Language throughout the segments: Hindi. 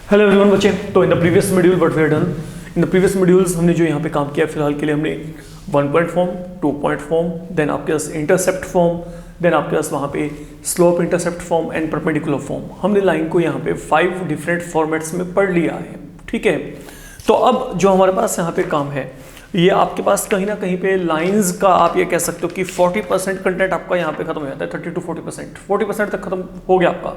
हेलो एवरीवन बच्चे, तो in the previous module what we have done in the previous modules हमने जो यहाँ पे काम किया फिलहाल के लिए हमने 1 point form, 2 point form, then आपके पास इंटरसेप्ट फॉर्म, देन आपके पास वहाँ पे slope intercept form and perpendicular form. हमने लाइन को यहाँ पे 5 डिफरेंट फॉर्मेट्स में पढ़ लिया है। ठीक है, तो अब जो हमारे पास यहाँ पे काम है, ये आपके पास कहीं ना कहीं पे लाइंस का आप ये कह सकते हो कि 40% कंटेंट आपका यहाँ पे खत्म हो जाता है। 30 to 40% तक खत्म हो गया आपका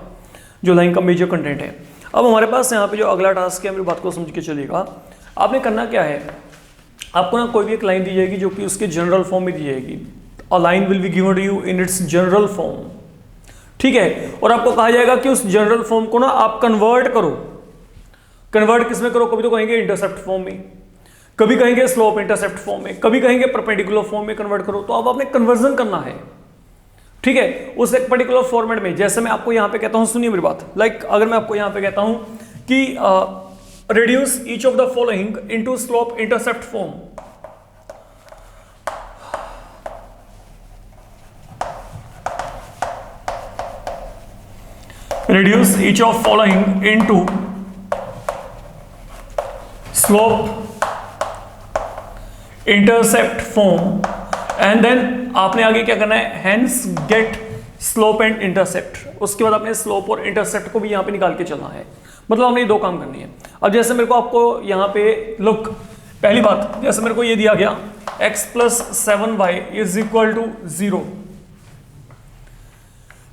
जो लाइन का मेजर कंटेंट है। अब हमारे पास यहाँ पे जो अगला टास्क है, मेरी बात को समझ के चलिएगा। आपने करना क्या है, आपको ना कोई भी एक लाइन दी जाएगी जो कि उसके जनरल फॉर्म में दी जाएगी। A line will be given to you in its general form. ठीक है, और आपको कहा जाएगा कि उस जनरल फॉर्म को ना आप कन्वर्ट करो। कन्वर्ट किस में करो? कभी तो कहेंगे इंटरसेप्ट फॉर्म में, कभी कहेंगे स्लोप इंटरसेप्ट फॉर्म में, कभी कहेंगे परपेंडिकुलर फॉर्म में कन्वर्ट करो। तो अब आपने कन्वर्जन करना है, ठीक है, उस एक पर्टिकुलर फॉर्मेट में। जैसे मैं आपको यहां पे कहता हूं, सुनिए मेरी बात, अगर मैं आपको यहां पे कहता हूं कि reduce each of the following into slope intercept form, reduce each of following into slope intercept form, and then आपने आगे क्या करना है, hence get slope and intercept. उसके बाद आपने स्लोप और इंटरसेप्ट को भी यहां पे निकाल के चलना है। मतलब हमने दो काम करनी है। अब जैसे मेरे को आपको यहां पे लुक, पहली बात, जैसे मेरे को ये दिया गया x plus 7y is equal to 0,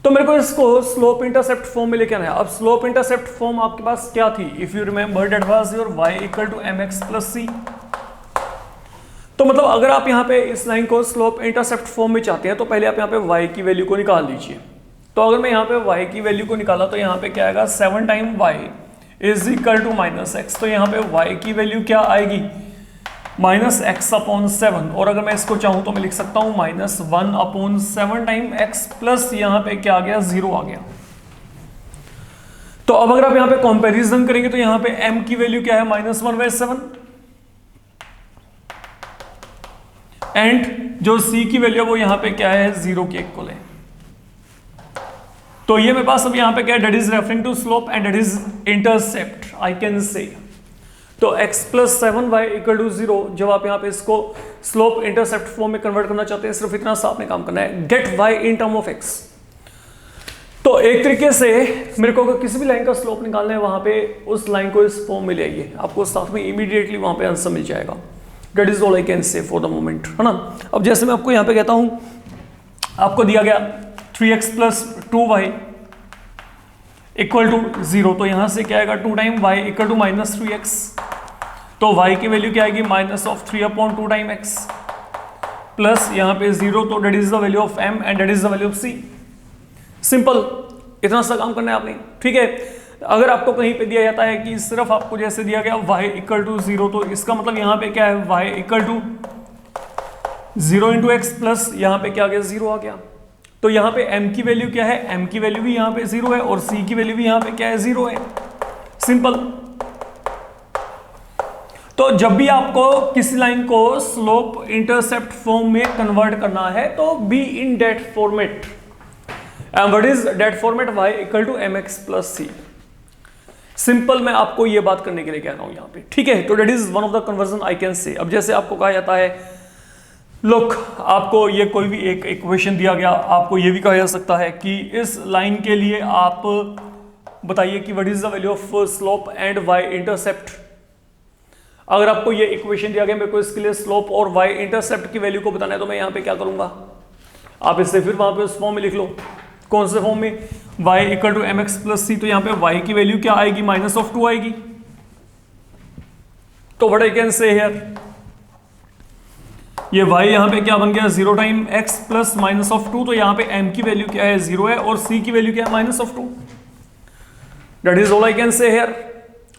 तो मेरे को इसको स्लोप इंटरसेप्ट फॉर्म में लेके आना है। अब स्लोप इंटरसेप्ट फॉर्म आपके पास क्या थी? If you remember that was your y equal to mx plus c। तो मतलब अगर आप यहाँ पे इस लाइन को स्लोप इंटरसेप्ट फॉर्म में चाहते हैं तो पहले आप यहाँ पे y की वैल्यू को निकाल लीजिए। तो अगर मैं यहाँ पे y की वैल्यू को निकाला तो यहाँ पे क्या आएगा, 7 time y is equal to minus x. तो यहाँ पे y की वैल्यू क्या आएगी, माइनस एक्स अपॉन 7। और अगर मैं इसको चाहूँ तो मैं लिख सकता हूँ minus 1 upon 7 time x plus यहाँ पे क्या आ गया, 0 आ गया। तो अब अगर आप यहाँ पे कंपैरिजन करेंगे तो यहाँ पे m की वैल्यू क्या है, माइनस 1/7, एंड जो c की वैल्यू वो यहां पे क्या है, 0 के इक्वल है। तो ये मेरे पास अब यहां पे क्या है, that is referring to slope and that is intercept, I can say. तो x plus 7y equal to 0, जब आप यहां पे इसको स्लोप इंटरसेप्ट फॉर्म में कन्वर्ट करना चाहते हैं, सिर्फ इतना सा आपने काम करना है, get y in term of x। तो एक तरीके से मेरे को अगर किसी भी लाइन का स्लोप निकालना है, वहां पे उस लाइन को इस फॉर्म में ले आइए, आपको साथ में इमीडिएटली वहां पे आंसर मिल जाएगा। That is all I can say for the moment, है ना। अब जैसे मैं आपको यहाँ पे कहता हूँ, आपको दिया गया 3x plus 2y equal to 0, तो यहाँ से क्या आएगा, 2 time y equal to minus 3x। तो y की वैल्यू क्या आएगी, minus of 3 upon 2 time x plus यहाँ पे 0, तो that is the value of m and that is the value of c। Simple, इतना सा काम करना है आपने। ठीक है, अगर आपको कहीं पे दिया जाता है कि सिर्फ आपको जैसे दिया गया y इक्वल टू 0, तो इसका मतलब यहाँ पे क्या है, y equal to 0 into x plus यहाँ पे क्या आ गया, 0 आ गया। तो यहाँ पे m की वैल्यू क्या है, m की वैल्यू भी यहाँ पे 0 है और c की वैल्यू भी यहाँ पे क्या है, 0 है। सिंपल। तो जब भी आपको किसी लाइन को स्लोप इंटरसेप्ट फॉर्म में कन्वर्ट करना है तो be in that format. And what is that format, y equal to mx plus c। Simple, मैं आपको ये बात करने के लिए कह रहा हूं यहां पे। ठीक है, तो that is one of the conversion I can से। अब जैसे आपको कहा जाता है, लुक, आपको ये कोई भी एक इक्वेशन दिया गया, आपको ये भी कहा जा सकता है कि इस लाइन के लिए आप बताइए कि what is the value of slope and y intercept. अगर आपको ये इक्वेशन दिया गया, मेरे को इसके लिए स्लोप और y इंटरसेप्ट की वैल्यू को बताना है, तो मैं यहां पे क्या करूंगा, आप इससे फिर वहां पे उस फॉर्म में लिख लो। कौन से फॉर्म में, y equal to mx plus c। तो यहाँ पे y की वैल्यू क्या आएगी, माइनस ऑफ 2 आएगी। तो what I can say here, ये y यहाँ पे क्या बन गया, 0 time x plus minus of 2। तो यहाँ पे m की वैल्यू क्या है, 0 है, और c की वैल्यू क्या है, minus of 2। That is all I can say here.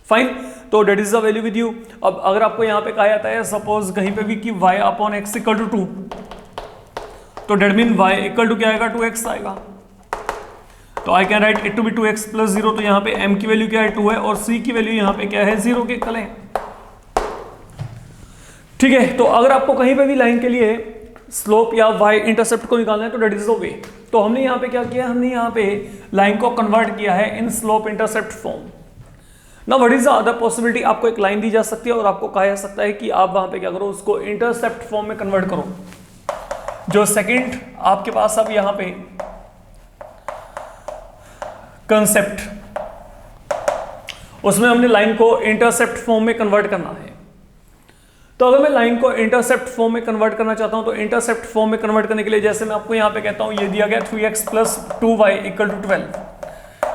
Fine, तो that is the value with you. अब अगर आपको यहाँ पे कहा जाता है सपोज कहीं पे भी कि y upon x equal to 2, तो that mean y equal to क्या आएगा, 2x आएगा। तो I can write it to be 2x plus 0। तो यहाँ पे m की वैल्यू क्या है, 2 है, और c की वैल्यू यहाँ पे क्या है, 0 के इक्वल है। ठीक है, तो अगर आपको कहीं पे भी लाइन के लिए स्लोप या y इंटरसेप्ट को निकालना है तो दैट इज द वे। तो हमने यहाँ पे क्या किया, हमने यहाँ पे लाइन को कन्वर्ट किया है इन स्लोप इंटरसेप्ट फॉर्म। ना what is the other possibility, आपको एक लाइन दी जा सकती है और आपको कहा जा सकता है कि आप वहां पे क्या करो, उसको इंटरसेप्ट फॉर्म में कन्वर्ट करो। जो सेकंड आपके पास अब यहां पे कंसेप्ट, उसमें हमने लाइन को इंटरसेप्ट फॉर्म में कन्वर्ट करना है। तो अगर मैं लाइन को इंटरसेप्ट फॉर्म में कन्वर्ट करना चाहता हूं तो इंटरसेप्ट फॉर्म में कन्वर्ट करने के लिए जैसे मैं आपको यहां पे कहता हूं, ये दिया गया 3x plus 2y equal to 12,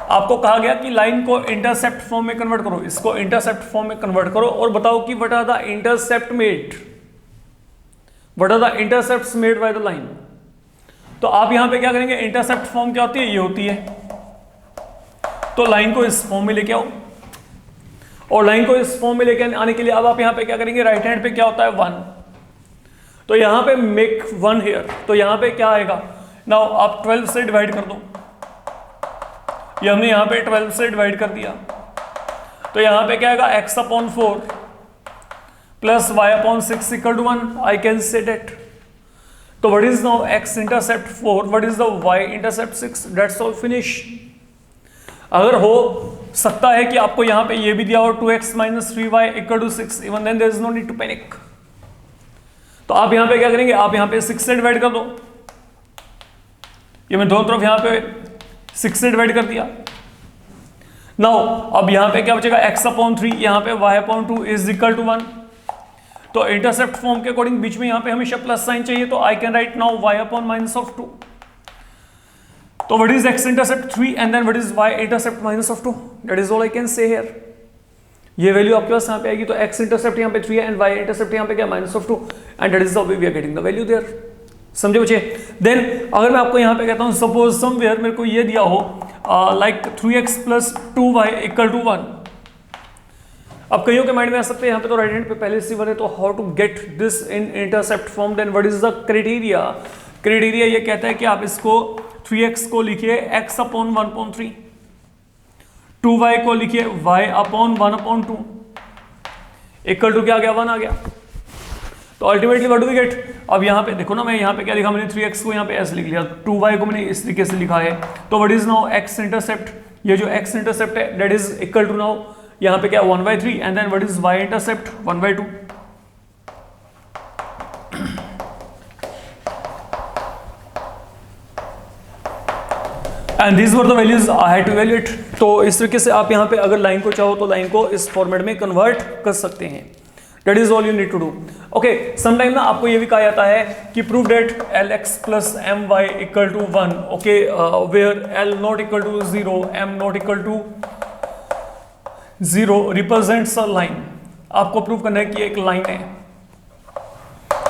आपको कहा गया कि लाइन को इंटरसेप्ट फॉर्म में कन्वर्ट करो, इसको इंटरसेप्ट फॉर्म में कन्वर्ट करो और बताओ कि what are the intercept made, what are the intercepts made by the line. तो आप यहां पे क्या करेंगे, इंटरसेप्ट फॉर्म क्या होती है, ये होती है। तो लाइन को इस फॉर्म में लेके आओ और लाइन को इस फॉर्म में लेके आने के लिए अब आप यहां पे क्या करेंगे, राइट हैंड पे क्या होता है 1, तो यहां पे मेक 1 हियर, तो यहां पे क्या आएगा, नाउ आप 12 से डिवाइड कर दो, ये हमने यहां पे 12 से डिवाइड कर दिया, तो यहां पे क्या आएगा x upon 4 plus y upon 6 equal to 1, I can say that. तो what is now x intercept 4, what is the y intercept 6, that's all finish. अगर हो सकता है कि आपको यहां पे ये भी दिया हो 2x minus 3y equal to 6, even then there is no need to panic. तो आप यहां पे क्या करेंगे, आप यहां पे 6 से डिवाइड कर दो, ये मैं दोनों तरफ यहां पे 6 से डिवाइड कर दिया। नाउ अब यहां पे क्या बचेगा, x अपॉन 3, यहां पे y अपॉन 2 इज इक्वल टू 1। तो इंटरसेप्ट फॉर्म के अकॉर्डिंग बीच में यहां पे हमेशा प्लस साइन चाहिए, तो I can write now y अपॉन माइनस ऑफ 2। तो what is x intercept 3 and then what is y intercept minus of 2, that is all I can say here. ये वैल्यू आपके पास यहां पे आएगी, तो x इंटरसेप्ट यहां पे 3 है एंड y इंटरसेप्ट यहां पे क्या minus of 2, and that is the way we are getting the value there. समझे बच्चे। देन अगर मैं आपको यहां पे कहता हूं सपोज समवेयर मेरे को ये दिया हो like 3x plus 2y equal to 1, अब कईयों के माइंड में आ सकते हैं यहाँ पे तो राइट हैंड पे पहले से 1 है, तो how to get this in intercept form, then what is the criteria. Criteria ये कहता है कि आप इसको 3x को लिखिए x अपॉन 1/3, 2y को लिखिए y अपॉन 1/2 इक्वल टू क्या आ गया, 1 आ गया। तो ultimately what do we get, अब यहाँ पे देखो ना, मैं यहाँ पे क्या लिखा, मैंने 3x को यहाँ पे ऐसे लिख लिया, 2y को मैंने इस तरीके से लिखा है। तो what is now x intercept, ये जो x इंटरसेप्ट है that is equal to now यहाँ पे क्या 1/3 and then what is y intercept 1/2। And this were the values I had to evaluate. तो इस तरीके से आप यहाँ पे अगर लाइन को चाहो तो लाइन को इस फॉर्मेट में कन्वर्ट कर सकते हैं। That is all you need to do. Okay, sometime ना आपको ये भी कहा जाता है कि prove that lx plus my equal to 1, okay, where l not equal to 0, m not equal to 0 represents a line. आपको प्रूव करना है कि एक लाइन है।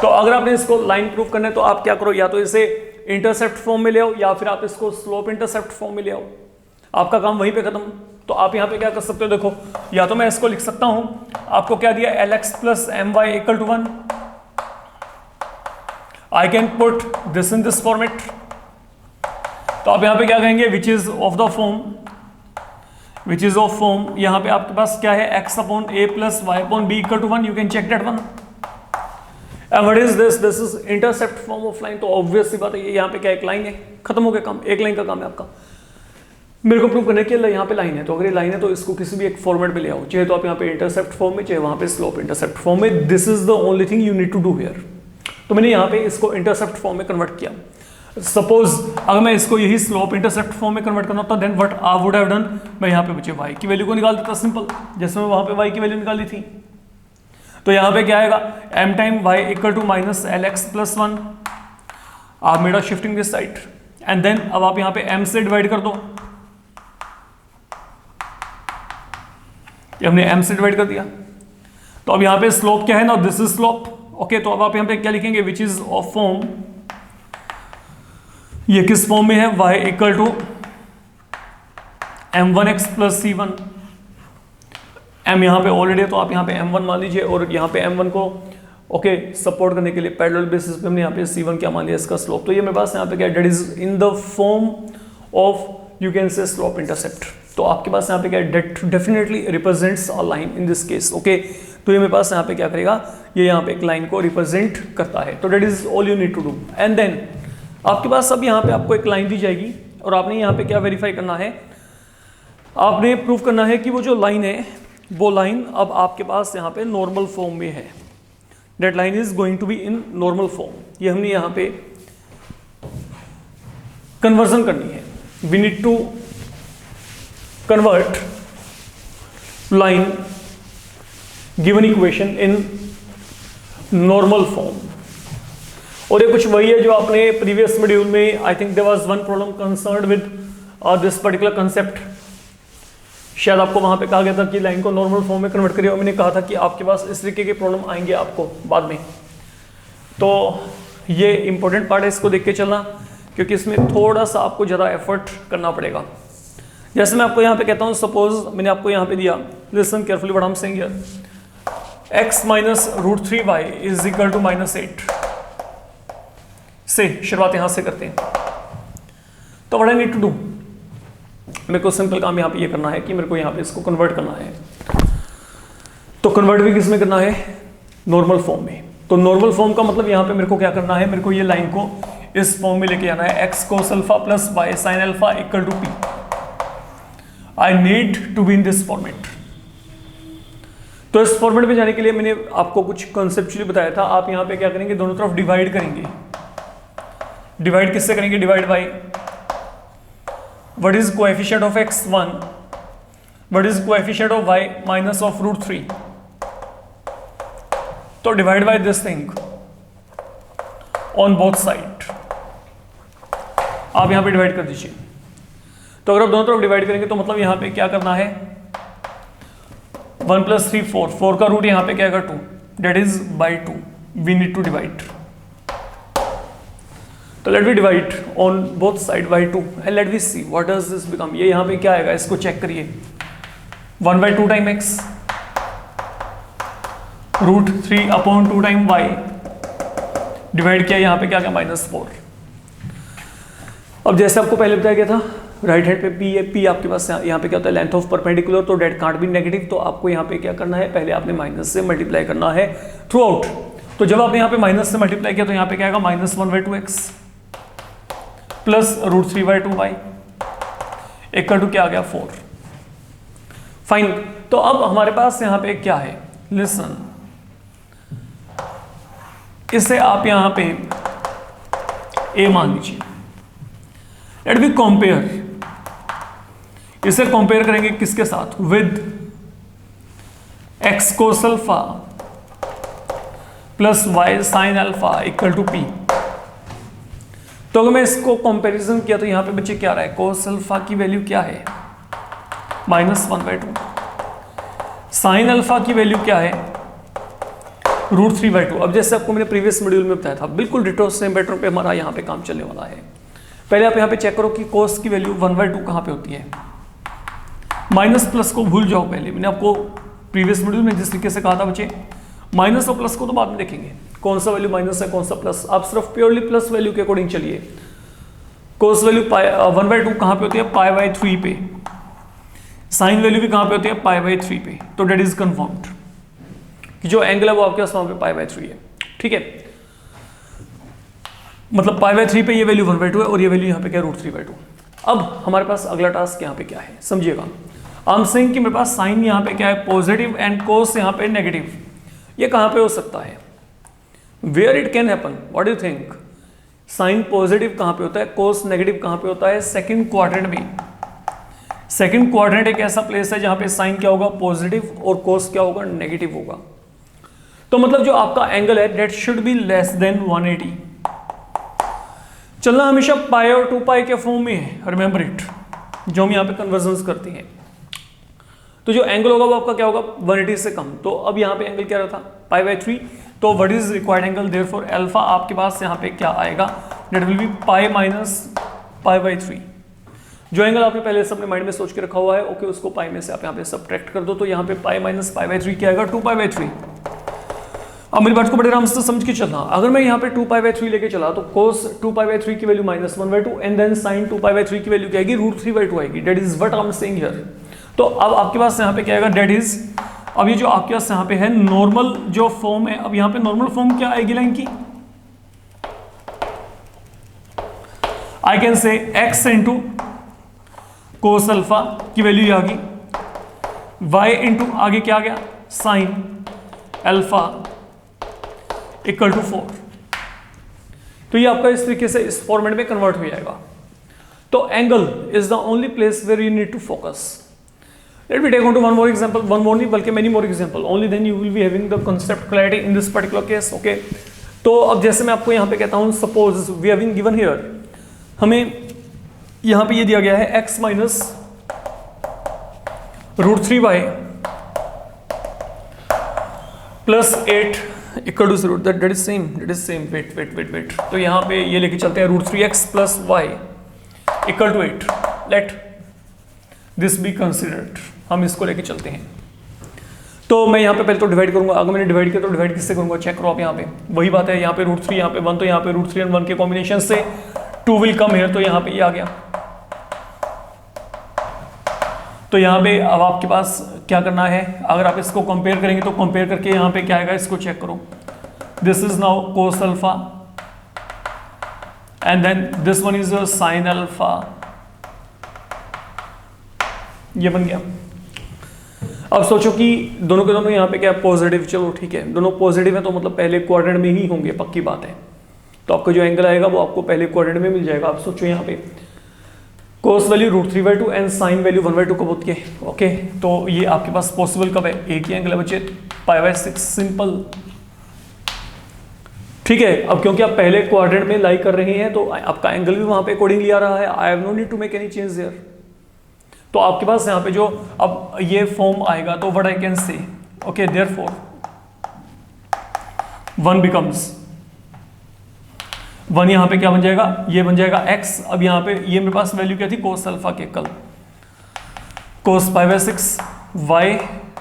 तो अगर आपने इसको लाइन प्रूव करना है तो आप क्या करो, या तो इसे इंटरसेप्ट फॉर्म में ले आओ या फिर आप इसको स्लोप इंटरसेप्ट फॉर्म में ले आओ, आपका काम वहीं पे खत्म। तो आप यहां पे क्या कर सकते हो, देखो, या तो मैं इसको लिख सकता हूं, आपको क्या दिया lx plus my equal to 1, I can put this in this format. तो आप यहां पे क्या कहेंगे, which is of the form, which is of form, यहां पे आपके पास क्या है x अपॉन a plus y upon b equal to 1, you can check that one. And what is this? This is intercept form of line। तो ऑब्वियस सी बात है, ये यहाँ पे क्या एक लाइन है, खत्म हो गया काम, एक लाइन का काम है आपका। मेरे को प्रूव करने के लिए यहाँ पे लाइन है, तो अगर ये लाइन है तो इसको किसी भी एक फॉर्मेट में ले आओ, चाहे तो आप यहाँ पे इंटरसेप्ट फॉर्म में, चाहे वहाँ पे स्लोप इंटरसेप्ट फॉर्म में। This is the only thing you need to do here. तो मैंने यहाँ पे इसको इंटरसेप्ट फॉर्म में कन्वर्ट किया। सपोज अगर मैं इसको यही स्लोप इंटरसेप्ट फॉर्म में कन्वर्ट करना होता, then what I would have done, मैं यहाँ पे मुझे y की वैल्यू को निकाल देता, सिंपल, जैसे मैं वहाँ पे y की वैल्यू निकाली थी। तो यहां पे क्या आएगा, m time y equal to minus lx plus 1, आप मेरा shifting this side, and then अब आप यहां पे m से डिवाइड कर दो, ये हमने m से डिवाइड कर दिया। तो अब यहां पे स्लोप क्या है ना, दिस इज स्लोप। ओके, तो अब आप यहां पे क्या लिखेंगे, विच इज ऑफ फॉर्म, ये किस फॉर्म में है, y equal to m1x plus c1, m यहाँ पे ऑलरेडी है तो आप यहाँ पे m1 मान लीजिए, और यहाँ पे m1 को ओके सपोर्ट करने के लिए पैरेलल बेसिस पे हमने यहाँ पे c1 क्या मान लिया, इसका स्लोप। तो ये मेरे पास यहाँ पे क्या, that is in the form of you can say slope intercept. तो आपके पास यहाँ पे क्या, that definitely represents a line in this case. Okay, तो ये मेरे पास यहाँ पे क्या करेगा, ये यहाँ पे एक लाइन को रिप्रेजेंट करता है। तो that is all you need to do. And then आपके पास अब यहाँ पे आपको एक लाइन दी जाएगी और आपने यहाँ पे क्या वेरीफाई करना है, आपने प्रूव करना है कि वो जो लाइन है वो लाइन अब आपके पास यहाँ पे नॉर्मल फॉर्म में है, that line is going to be in normal form. ये हमने यहाँ पे कन्वर्जन करनी है, we need to convert line given equation in normal form. और ये कुछ वही है जो आपने प्रीवियस मॉड्यूल में, I think there was one problem concerned with this particular concept. शायद आपको वहां पे कहा गया था कि लाइन को नॉर्मल फॉर्म में कन्वर्ट करिए, और मैंने कहा था कि आपके पास इस तरीके के प्रॉब्लम आएंगे आपको बाद में। तो ये इंपॉर्टेंट पार्ट है, इसको देख के चलना, क्योंकि इसमें थोड़ा सा आपको ज़्यादा एफर्ट करना पड़ेगा। जैसे मैं आपको यहाँ पे कहता हूँ, सपोज मैंने आपको यहाँ पे दिया, listen carefully what I am saying here, x minus √3y is equal to -8 से शुरुआत यहाँ से करते हैं। तो what I need to do, मेरे को सिंपल काम यहाँ पे ये करना है कि मेरे को यहाँ पे इसको कन्वर्ट करना है। तो कन्वर्ट भी किस में करना है, नॉर्मल फॉर्म में। तो नॉर्मल फॉर्म का मतलब यहाँ पे मेरे को क्या करना है, मेरे को ये लाइन को इस फॉर्म में लेके आना है, x cos alpha plus y sin alpha equal to p। I need to be in this format. तो इस फॉर्मेट में जाने के लिए मैंने आपको कुछ कॉन्सेप्चुअली बताया था। आप यहाँ पे क्या करेंगे, दोनों तरफ डिवाइड करेंगे। डिवाइड किससे करेंगे, divide by what is coefficient of x 1, what is coefficient of y minus of √3। तो divide by this thing on both side, आप यहां पे डिवाइड कर दीजिए। तो अगर आप दोनों तरफ डिवाइड करेंगे तो मतलब यहां पे क्या करना है, 1 + 3 4 का रूट यहां पे क्या आएगा 2, that is by 2। We need to divide. तो let we divide on both side by 2 and let we see what does this become. ये यहां पे क्या आएगा, इसको चेक करिए, 1/2 time x √3/2 time y divide किया, यहां पे क्या गया -4। अब जैसे आपको पहले बताया गया था, राइट हैंड पे p है, p आपके पास यहाँ पे क्या होता है, लेंथ ऑफ परपेंडिकुलर, तो डेट कांट बी नेगेटिव। तो आपको यहाँ पे क्या करना है, पहले आपने माइनस से मल्टीप्लाई करना है थ्रू आउट। तो जब आपने यहाँ पे माइनस से मल्टीप्लाई किया तो यहाँ पे क्या आएगा, -1/2x plus √3/2y equal to क्या आ गया 4। फाइन। तो अब हमारे पास यहाँ पे क्या है, लिसन, इसे आप यहाँ पे a मान लीजिए। लेट बी कंपेयर, इसे कंपेयर करेंगे किसके साथ, with x cos alpha plus y sin alpha equal to p। तो अगर मैं इसको कंपैरिजन किया तो यहां पे बच्चे क्या रहा है, cos अल्फा की वैल्यू क्या है, -1/2, sin अल्फा की वैल्यू क्या है, √3/2। अब जैसे आपको मैंने प्रीवियस मॉड्यूल में बताया था, बिल्कुल डिटो सेम पैटर्न पे हमारा यहाँ पे काम चलने वाला है। पहले आप यहाँ पे चेक करो कि cos की वैल्यू 1/2 कहाँ पे होती है, माइनस प्लस को भूल जाओ। पहले मैंने आपको प्रीवियस मॉड्यूल में जिस तरीके से कहा था बच्चे, माइनस और प्लस को तो बाद में देखेंगे, कौन सा वैल्यू माइनस है कौन सा प्लस। आप सिर्फ प्योरली प्लस वैल्यू के अकॉर्डिंग चलिए। cos वैल्यू 1/2 कहाँ पे होती है, π/3 पे। साइन वैल्यू भी कहाँ पे होती है, π/3 पे। तो डेट इज कन्फर्म्ड कि जो एंगल है वो आपके पास वहां पे π/3 है। ठीक है, मतलब π/3 पे ये वैल्यू 1/2 है और ये वैल्यू यहाँ पे क्या है, √3/2। अब हमारे पास अगला टास्क यहाँ पे क्या है, समझिएगा। आई एम सेइंग कि मेरे पास साइन यहाँ पे क्या है पॉजिटिव एंड कोस यहाँ पे नेगेटिव। ये कहाँ पे हो सकता है, where it can happen, what do you think. Sine positive कहाँ पे होता है, कोस नेगेटिव कहाँ पे होता है, सेकंड क्वाड्रेंट में। सेकंड क्वाड्रेंट एक ऐसा प्लेस है जहां पे साइन क्या होगा, पॉजिटिव, और कोस क्या होगा, नेगेटिव होगा। तो मतलब जो आपका एंगल है that should be less than 180। चलना हमेशा पाई और 2π के फॉर्म में है, रिमेंबर इट, जो हम यहाँ पे कन्वर्जन्स करते हैं। तो जो एंगल होगा वो आपका क्या होगा, 180 से कम। तो अब यहाँ पे एंगल क्या रहा था, π/3। तो what is required angle, therefore alpha आपके पास यहाँ पे क्या आएगा, दैट विल बी π माइनस π/3। जो एंगल आपने पहले से अपने माइंड में सोच के रखा हुआ है, ओके, उसको पाई में से आप यहाँ पे सब्ट्रैक्ट कर दो। तो यहाँ पे π माइनस π/3 क्या आएगा, 2π/3। अब मेरी बात को बड़े आराम से समझ के चलना। अगर मैं यहाँ पे 2π/3 लेके चला तो cos 2π/3 की वैल्यू -1/2 एंड देन sin 2π/3 की वैल्यू क्या आएगी, √3/2 आएगी। That is what I am saying here. तो अब आपके पास यहाँ पे क्या आएगा, दैट इज, अब ये जो आपके पास यहाँ पे है नॉर्मल जो फॉर्म है, अब यहाँ पे नॉर्मल फॉर्म क्या आएगी लाइन की, आई कैन से x इंटू कोस अल्फा की वैल्यू आ गई y इंटू आगे क्या आ गया साइन अल्फा इक्वल टू 4। तो ये आपका इस तरीके से इस फॉर्मेट में कन्वर्ट हो जाएगा। तो angle is the only place where you need to focus. Let me take on to one more example, one more नहीं बल्कि many more example, only then you will be having the concept clarity in this particular case. Okay, तो अब जैसे मैं आपको यहाँ पे कहता हूँ, suppose we have been given here, हमें यहाँ पे ये दिया गया है x minus √3y plus 8 equal to 0, that is same. Wait, तो यहाँ पे ये लेके चलते हैं √3x plus y equal to 8, let this be considered, हम इसको लेके चलते हैं। तो मैं यहाँ पे पहले तो डिवाइड करूंगा, अगर मैंने डिवाइड किया तो डिवाइड किससे करूंगा, चेक करो आप यहाँ पे, वही बात है, यहाँ पे √3 यहाँ पे 1, तो यहाँ पे √3 और 1 के कॉम्बिनेशन से 2 विल कम हियर, तो यहाँ पे ये आ गया। तो यहाँ पे अब आपके पास क्या करना है, अगर आप इसको कंपेयर करेंगे तो कंपेयर करके यहाँ पे क्या आएगा, इसको चेक करो, this is now cos alpha and then this one is sine alpha, ये बन गया। अब सोचो कि दोनों के दोनों यहाँ पे क्या पॉजिटिव, चलो ठीक है, दोनों पॉजिटिव है तो मतलब पहले क्वाड्रेंट में ही होंगे, पक्की बात है। तो आपका जो एंगल आएगा वो आपको पहले क्वाड्रेंट में मिल जाएगा। आप सोचो यहाँ पे कोस वैल्यू √3/2 एंड साइन वैल्यू 1/2 को बोल के, ओके, तो ये आपके पास पॉसिबल कब है, एक ही एंगल है बच्चे, π/6, सिंपल, ठीक है। अब क्योंकि आप पहले क्वाड्रेंट में लाई कर रहे हैं तो आपका एंगल भी वहां पे अकॉर्डिंगली आ रहा है, I have no need to make any change there. तो आपके पास यहाँ पे जो अब ये फॉर्म आएगा, तो व्हाट आई कैन से, ओके, देयरफॉर 1 बिकम्स 1, यहाँ पे क्या बन जाएगा, ये बन जाएगा x। अब यहाँ पे ये मेरे पास वैल्यू क्या थी, कोस अल्फा के, कल cos π/6 y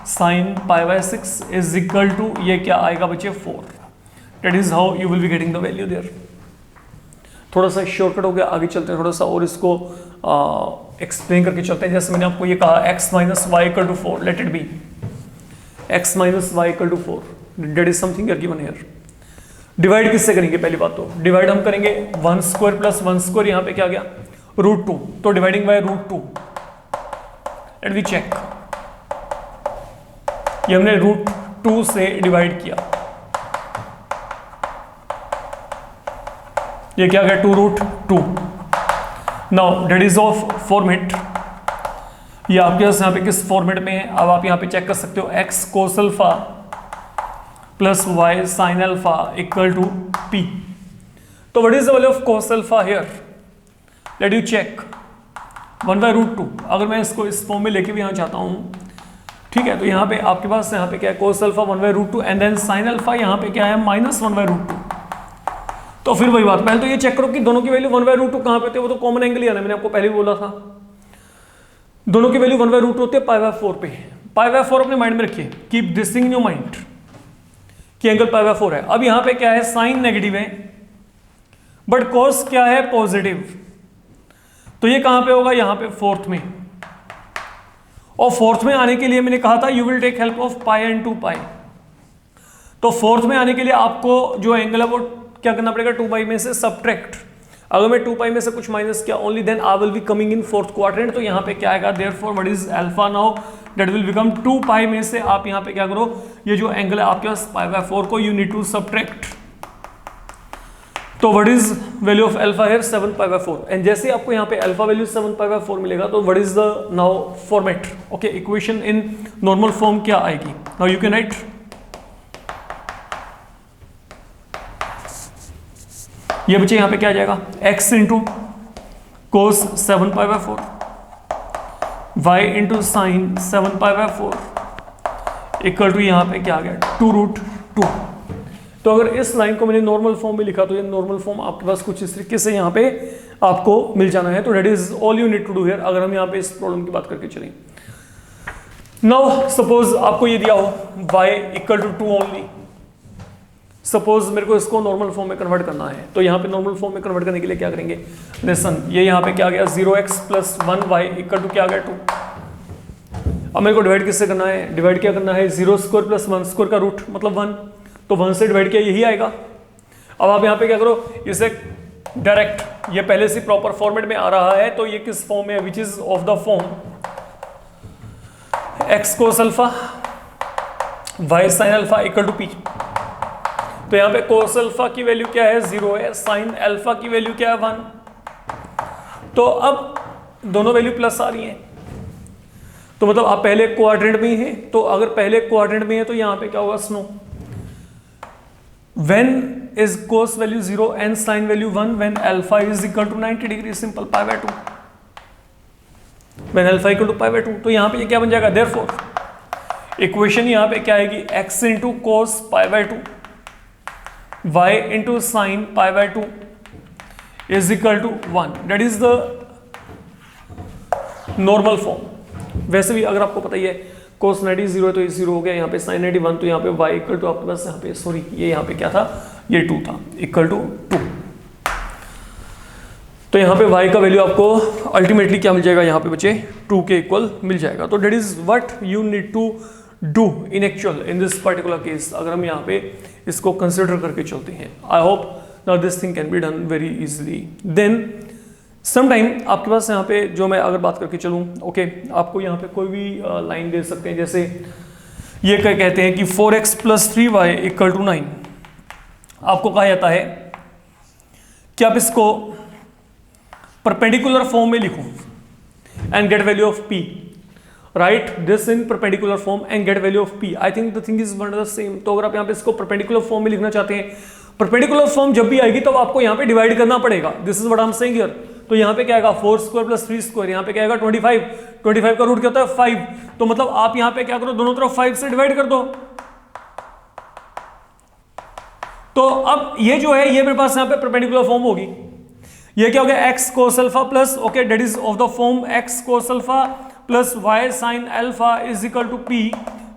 sine π/6 is equal to, ये क्या आएगा बच्चे 4। That is how you will be getting the value there. थोड़ा सा शॉर्टकट हो गया, आगे चलते हैं थोड़ा सा और इसको एक्सप्लेन करके चलते हैं। जैसे मैंने आपको ये कहा x minus y equal to 4, let it be x minus y equal to 4, that is something given here. Divide किससे करेंगे, पहली बात तो डिवाइड हम करेंगे 1² प्लस 1², यहाँ पे क्या गया √2, तो dividing by √2, let we check, ये हमने √2 से डिवाइड किया, ये क्या गया 2√2। Now that is of format, ये आपके पास यहाँ पे किस फॉर्मेट में है, अब आप यहाँ पे चेक कर सकते हो, x cos alpha plus y sine alpha equal to p। तो what is the value of cos alpha here, let you check, 1/√2। अगर मैं इसको इस फॉर्म में लेके भी यहाँ चाहता हूँ, ठीक है, तो यहाँ पे आपके पास यहाँ पे क्या है, cos alpha 1/√2 and then sine alpha यहाँ पे क्या है -1/√2। तो फिर वही बात, पहले तो ये चेक करो कि दोनों की वैल्यू 1/√2 कहाँ पे थे, वो तो कॉमन एंगल ही आना, मैंने आपको पहले भी बोला था, दोनों की वैल्यू 1/√2 होती है π/4 पे। π/4 अपने माइंड में रखिए, keep this thing in your mind कि एंगल π/4 है। अब यहाँ पे क्या है, साइन नेगेटिव है बट कॉस क्या है, पॉजिटिव, तो ये कहां पे होगा, यहाँ पे फोर्थ में, और फोर्थ में आने के लिए मैंने कहा था you will take help of pi and 2π। तो फोर्थ में आने के लिए आपको जो एंगल है वो क्या करना पड़ेगा, 2π में से सब्ट्रैक्ट। अगर मैं 2π में से कुछ माइनस किया, only then I will be coming in fourth quadrant. तो यहाँ पे क्या आएगा, therefore what is alpha now, that will become 2π में से आप यहाँ पे क्या करो, ये जो एंगल है आपके पास π/4 को यू नीड टू सब्ट्रैक्ट। तो what is value of alpha here, 7π/4। And जैसे आपको यहाँ पे अल्फा वैल्यू 7π/4 मिलेगा, तो what is the now format, okay, equation in normal form क्या आएगी, नाउ यू कैन राइट, ये बच्चे यहाँ पे क्या आ जाएगा, x into cos 7π/4 y into sine 7π/4 equal to यहाँ पे क्या आ गया 2√2। तो अगर इस लाइन को मैंने नॉर्मल फॉर्म में लिखा तो ये नॉर्मल फॉर्म आपके पास कुछ इस तरीके से यहाँ पे आपको मिल जाना है। तो that is all you need to do here. अगर हम यहाँ पे इस प्रॉब्लम की बात करके चलें, नाउ सपोज आपको ये दिया हो y equal to 2 only, suppose मेरे को इसको नॉर्मल फॉर्म में कन्वर्ट करना है, तो यहाँ पे नॉर्मल फॉर्म में कन्वर्ट करने के लिए क्या करेंगे, लिसन, ये यहाँ पे क्या आ गया 0x plus 1y equal to क्या आ गया 2। अब मेरे को डिवाइड किससे करना है, डिवाइड क्या करना है, 0² प्लस 1² का रूट मतलब 1, तो 1 से डिवाइड किया यही आएगा। अब आप यहाँ पे क्या करो, इसे डायरेक्ट, ये पहले से प्रॉपर फॉर्मेट में आ रहा है, तो ये किस फॉर्म में है, which is of the form x cos alpha y sine alpha equal to p. तो यहाँ पे कोस अल्फा की वैल्यू क्या है 0 है, साइन अल्फा की वैल्यू क्या है 1। तो अब दोनों वैल्यू प्लस आ रही हैं, तो मतलब आप पहले क्वाड्रेंट में ही हैं। तो अगर पहले क्वाड्रेंट में है तो यहाँ पे क्या होगा snow, when is cos value 0 and sin value 1 when alpha is equal to 90 degree, simple pi by 2, when alpha equal to pi by 2। तो यहाँ पे ये क्या बन जाएगा, therefore इक्वेशन यहाँ पे क्या आएगी, x into cos pi by 2 y into sine pi by 2 is equal to 1, that is the normal form. वैसे भी अगर आपको पता ही है कोस 90 0 है तो ये 0 हो गया, यहाँ पे साइन 90 1, तो यहाँ पे y इक्वल टू आपके पास यहाँ पे सॉरी ये यहाँ पे क्या था, ये 2 था, इक्वल टू 2। तो यहाँ पे y का वैल्यू आपको अल्टीमेटली क्या मिल जाएगा, यहाँ पे बचे 2 के इक्वल मिल जाएगा। तो that is what you need to do in actual in this particular case, अगर हम यहाँ पे इसको कंसिडर करके चलते हैं। I hope now this thing can be done very easily. Then sometime आपके पास यहाँ पे जो मैं अगर बात करके चलूँ, ओके, आपको यहाँ पे कोई भी लाइन दे सकते हैं, जैसे ये क्या कहते हैं कि 4x + 3y = 9। आपको कहा जाता है कि आप इसको परपेंडिकुलर फॉर्म में लिखो and get value of p, right this in perpendicular form and get value of p। I think the thing is one the same. तो अगर आप यहाँ पे इसको परपेंडिकुलर फॉर्म में लिखना चाहते हैं, परपेंडिकुलर फॉर्म जब भी आएगी तब आपको यहाँ पे डिवाइड करना पड़ेगा। This is what I am saying here. तो यहाँ पे क्या आएगा 4² + 3², यहाँ पे क्या आएगा 25, 25 का रूट क्या होता है 5। तो मतलब आप यहाँ पे क्या करो, दोनों तरफ 5 से डिवाइड कर दो। तो अब ये जो है ये मेरे पास यहाँ पे परपेंडिकुलर फॉर्म होगी। ये क्या हो गया x cos alpha plus, okay, that is of the form x cos alpha plus y sin alpha is equal to p,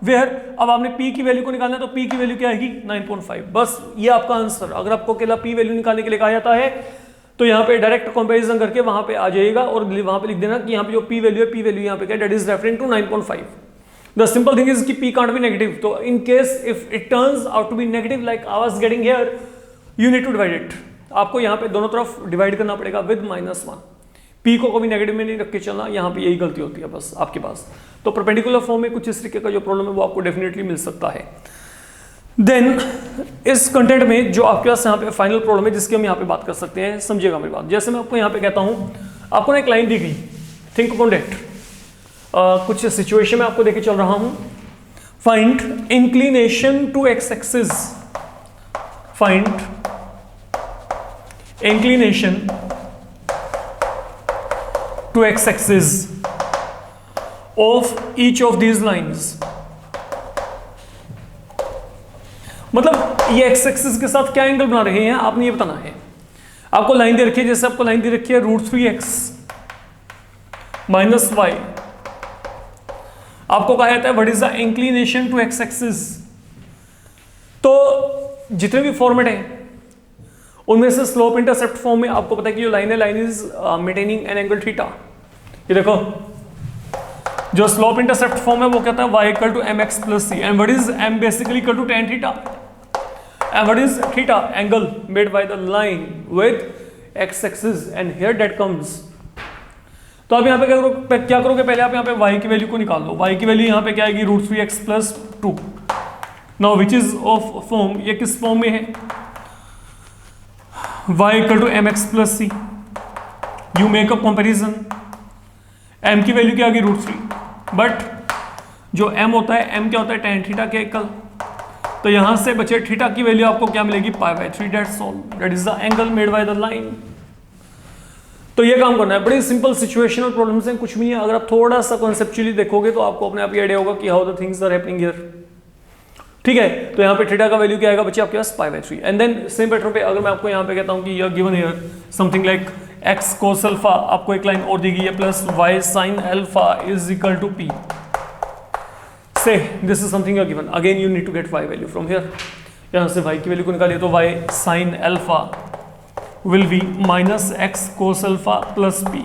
where अब आपने p की वैल्यू को निकालना है, तो p की वैल्यू क्या आएगी 9.5। बस ये आपका आंसर। अगर आपको अकेला p वैल्यू निकालने के लिए कहा जाता है तो यहाँ पे डायरेक्ट कंपैरिजन करके वहां पे आ जाएगा और वहां पे लिख देना कि यहाँ पे जो p वैल्यू है, p वैल्यू यहाँ पे क्या, that is referring to 9.5। The simple thing is कि p कांट बी नेगेटिव। तो in case if it turns out to be negative like I was getting here, you need to divide it. आपको यहाँ पे दोनों तरफ डिवाइड करना पड़ेगा विद -1। p को कभी नेगेटिव में नहीं रख के चलना, यहाँ पे यही गलती होती है बस आपके पास। तो परपेंडिकुलर फॉर्म में कुछ इस तरीके का जो प्रॉब्लम है वो आपको डेफिनेटली मिल सकता है। देन इस कंटेंट में जो आपके पास यहाँ पे फाइनल प्रॉब्लम है जिसकी हम यहाँ पे बात कर सकते हैं, समझिएगा मेरी बात। जैसे मैं आपको यहाँ पे कहता हूँ, आपको ना एक लाइन दी गई, थिंक अबाउट इट, कुछ सिचुएशन में आपको देके चल रहा हूँ। Find inclination to x axis, find inclination to x axis of each of these lines. मतलब ये एक्स एक्सिस के साथ क्या एंगल बना रहे हैं आपने ये बताना है। आपको लाइन दे रखी है, जैसे आपको लाइन दे रखी है √3x - y। आपको कहा जाता है what is the inclination to x axis. तो जितने भी फॉर्मेट है उनमें से स्लोप इंटरसेप्ट फॉर्म में आपको पता है कि जो लाइन है, line is maintaining an angle theta. ये देखो जो स्लोप इंटरसेप्ट फॉर्म है वो कहता है y = mx + c and what is m basically = tan theta and what is theta, angle made by the line with x axis and here that comes। तो आप यहाँ पे क्या करोगे, पहले आप यहाँ पे y की वैल्यू को निकाल लो। y की वैल्यू यहाँ पे क्या आएगी √3x + 2। Now which is of form, ये किस फॉर्म में है, y = mx + c। You make a comparison, m की वैल्यू क्या आएगी √3, बट जो m होता है, m क्या होता है tan थीटा के इक्वल। तो यहां से बचे थीटा की वैल्यू आपको क्या मिलेगी π/3, that's all, that is the angle made by the line. तो ये काम करना है। बड़ी सिंपल सिचुएशनल प्रॉब्लम्स हैं, कुछ भी नहीं है। अगर आप थोड़ा सा कॉन्सेप्चुअली देखोगे तो आपको अपने आप ही आइडिया होगा कि how the things are happening here. ठीक है, तो यहाँ पे थीटा का वैल्यू क्या आएगा बच्चे आपके पास π/3। एंड देन सेम पैटर्न पे अगर मैं आपको यहाँ पे कहता हूँ कि you are given here something like x cos alpha, आपको एक लाइन और दी गई है, plus y sin alpha is equal to p। Say this is something you are given. Again you need to get y value from here. यहाँ से y की वैल्यू को निकालिए तो y sin alpha will be -x cos alpha plus p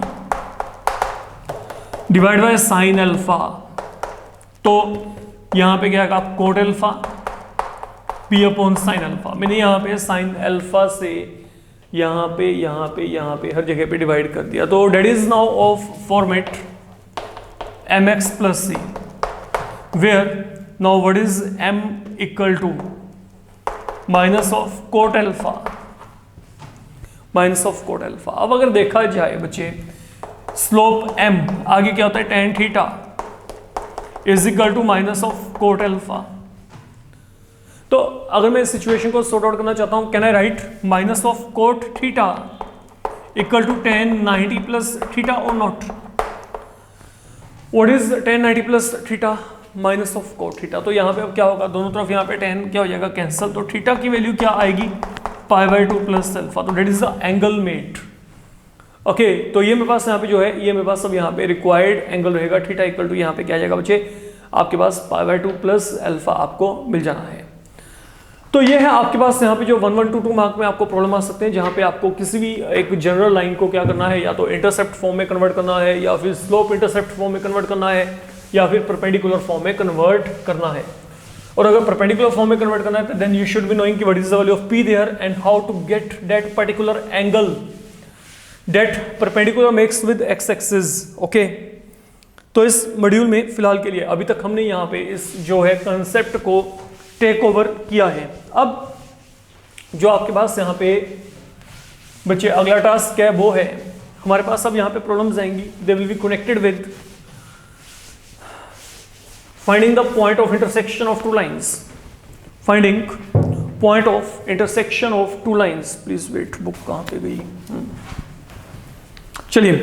divide by sin alpha. तो यहाँ पे क्या आएगा cot अल्फा p/sin अल्फा। मैंने यहाँ पे sin अल्फा से यहाँ पे हर जगह पे डिवाइड कर दिया। तो that is now of format mx + c। Where now what is m equal to minus of cot alpha, minus of cot alpha. अब अगर देखा जाए बच्चे, स्लोप m आगे क्या होता है, tan theta is equal to minus of cot alpha. तो अगर मैं इस सिचुएशन को सॉर्ट आउट करना चाहता हूं, can I write minus of cot theta equal to tan 90 plus theta और not? What is tan 90 plus theta? Minus of cot theta. तो यहाँ पे अब क्या होगा, दोनों तरफ यहाँ पे tan क्या हो जाएगा, कैंसिल। तो थीटा की वैल्यू क्या आएगी, π/2 प्लस अल्फा। तो that is the angle made. Okay, तो ये मेरे पास यहाँ पे जो है, ये मेरे पास सब यहाँ पे रिक्वायर्ड एंगल रहेगा। थीटा इक्वल टू यहाँ पे क्या आ जाएगा बच्चे, आपके पास π/2 प्लस अल्फा आपको मिल जाना है। तो ये है आपके पास यहाँ पे जो 1 1 2 2 मार्क में आपको प्रॉब्लम आ सकते हैं, जहाँ पे आपको किसी भी एक जनरल लाइन को क्या करना है, या तो इंटरसेप्ट फॉर्म में कन्वर्ट करना है, या फिर स्लोप इंटरसेप्ट फॉर्म में कन्वर्ट करना है, या फिर परपेंडिकुलर फॉर्म में कन्वर्ट करना है। और अगर परपेंडिकुलर फॉर्म में कन्वर्ट करना है, तो then you should be knowing कि what is the value of p there and how to get that particular angle that perpendicular makes with x axis. Okay, तो इस मॉड्यूल में फिलहाल के लिए अभी तक हमने यहाँ पे इस जो है कंसेप्ट को टेक ओवर किया है। अब जो आपके पास यहाँ पे बच्चे अगला टास्क है वो है, हमारे पास अब यहाँ पे प्रॉब्लम्स आएंगी, they will be connected with finding the point of intersection of two lines, finding point of intersection of two lines. Please wait, book कहाँ पे गई? चलिए,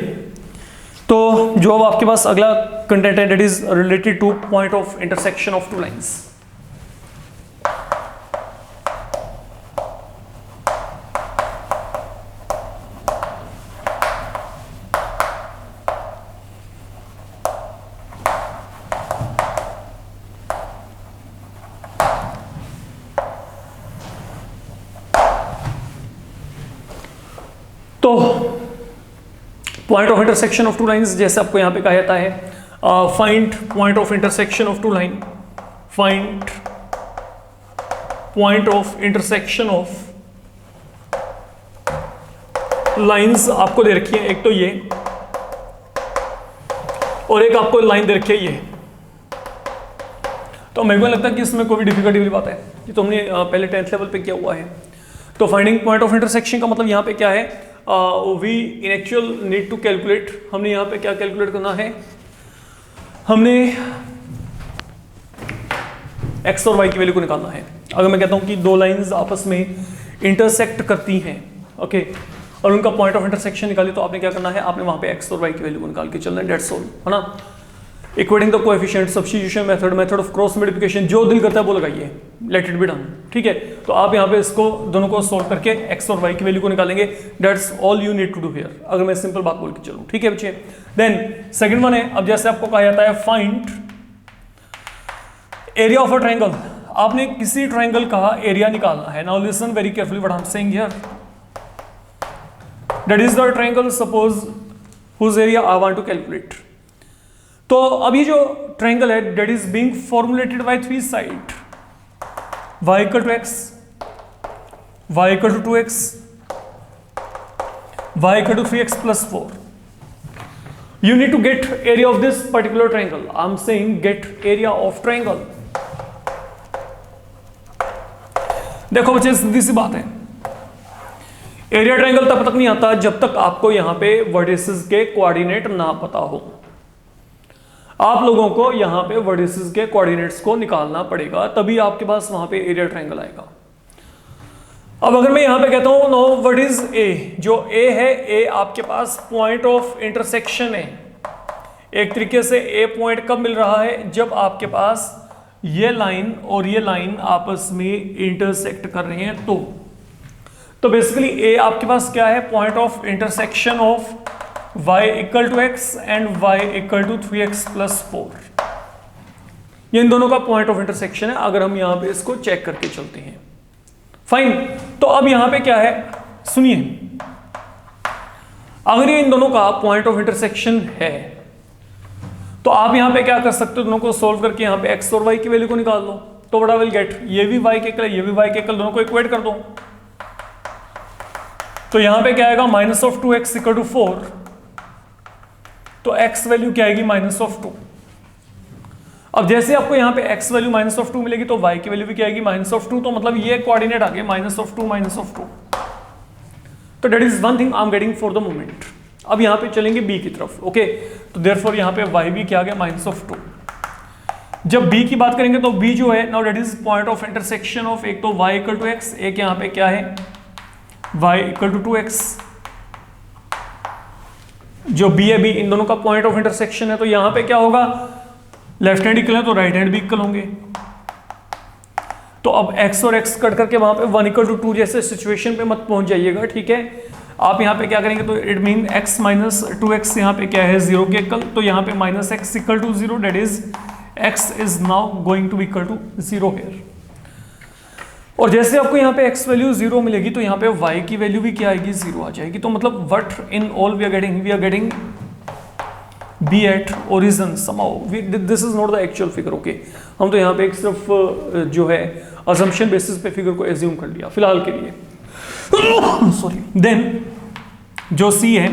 तो जो अब आपके पास अगला कंटेंट है, that is related to point of intersection of two lines. तो point of intersection of two lines, जैसे आपको यहां पे कहा जाता है, find point of intersection of two line, find point of intersection of lines आपको दे रखी है, एक तो ये, और एक आपको लाइन दे रखी है ये। तो मेरे को लगता है कि इसमें कोई डिफिकल्टी वाली बात है, कि तो हमने पहले 10th लेवल पे किया हुआ है। तो फाइंडिंग पॉइंट ऑफ इंटरसेक्शन का मतलब यहाँ पे क्या है, we in actual need to calculate, हमने यहाँ पे क्या कैलकुलेट करना है, हमने x और y की वैल्यू को निकालना है। अगर मैं कहता हूँ कि दो लाइंस आपस में इंटरसेक्ट करती हैं, ओके, और उनका पॉइंट ऑफ इंटरसेक्शन निकाली, तो आपने क्या करना है, आपने वहाँ पे x और y की वैल्यू को निकाल के चलना है, डेट्स ऑल, है ना। Equating the coefficient, substitution method, method of cross multiplication, जो दिल करता है वो लगाइए, लेट इट बी डन। ठीक है, तो आप यहाँ पे इसको दोनों को सोल्व करके x और y की वैल्यू को निकालेंगे, that's all you need to do here, अगर मैं सिंपल बात बोल के चलूं। ठीक है बच्चे, देन सेकंड वन है, अब जैसे आपको कहा जाता है find area of a triangle, आपने किसी ट्रायंगल का एरिया निकालना है। Now listen very carefully what I am saying here, that is the triangle suppose whose area I want to calculate. तो अब ये जो ट्रायंगल है, that is being formulated by three side, y equal to x, y equal to 2x, y equal to 3x plus 4। You need to get area of this particular triangle. I'm saying get area of triangle. देखो बच्चे, सीधी सी बात है, एरिया ट्रायंगल तब तक नहीं आता जब तक आपको यहां पे वर्टिसेस के कोऑर्डिनेट ना पता हो। आप लोगों को यहां पे वर्टिसेस के कोऑर्डिनेट्स को निकालना पड़ेगा, तभी आपके पास वहां पे एरिया ट्रायंगल आएगा। अब अगर मैं यहां पे कहता हूं नो व्हाट इज ए, जो ए है, ए आपके पास पॉइंट ऑफ इंटरसेक्शन है। एक तरीके से ए पॉइंट कब मिल रहा है, जब आपके पास ये लाइन और ये लाइन आपस में इंटरसेक्ट कर रहे हैं। तो बेसिकली ए आपके पास क्या है, point of intersection of y equal to x and y equal to 3x plus 4। ये इन दोनों का पॉइंट ऑफ इंटरसेक्शन है, अगर हम यहां पे इसको चेक करके चलते हैं। फाइन, तो अब यहां पे क्या है, सुनिए, अगर ये इन दोनों का पॉइंट ऑफ इंटरसेक्शन है, तो आप यहां पे क्या कर सकते हो, दोनों को सोल्व करके यहां पे x और y की वैल्यू को निकाल दो। तो बड़ा विल गेट, ये भी y के इक्वल, ये भी y के इक्वल, दोनों को इक्वेट कर दो। तो यहां पे क्या आएगा, minus of 2x equal to 4, तो x वैल्यू क्या आएगी, माइनस ऑफ 2। अब जैसे आपको यहाँ पे x वैल्यू -2 मिलेगी तो y की वैल्यू भी क्या आएगी -2, तो मतलब ये कोऑर्डिनेट आ गया -2 तो that is one thing I am getting for the moment. अब यहाँ पे चलेंगे b की तरफ, ओके, तो देयरफॉर यहाँ पे y भी क्या आ गया -2। जब b की बात करेंगे तो b जो है now that is point of intersection of एक तो y इक्वल टू x, एक यहाँ पे क्या है y इक्वल टू 2x। जो b है b इन दोनों का पॉइंट ऑफ इंटरसेक्शन है, तो यहाँ पे क्या होगा, लेफ्ट हैंड इक्वल है तो राइट हैंड भी इक्वल होंगे। तो अब x और x कट करके वहां पे 1 इक्वल टू 2 जैसे सिचुएशन पे मत पहुंच जाइएगा, ठीक है। आप यहाँ पे क्या करेंगे तो it mean x minus 2x यहाँ पे क्या है 0 के इक्वल, तो यहाँ पे minus x equal to 0, that is x is now going to equal to 0 here. और जैसे आपको यहाँ पे x वैल्यू 0 मिलेगी तो यहाँ पे y की वैल्यू भी क्या आएगी 0 आ जाएगी। तो मतलब what in all we are getting b at origin somehow this is not the actual figure, okay। हम तो यहाँ पे एक सिर्फ जो है assumption basis पे फिगर को assume कर लिया फिलहाल के लिए सॉरी। देन जो c है,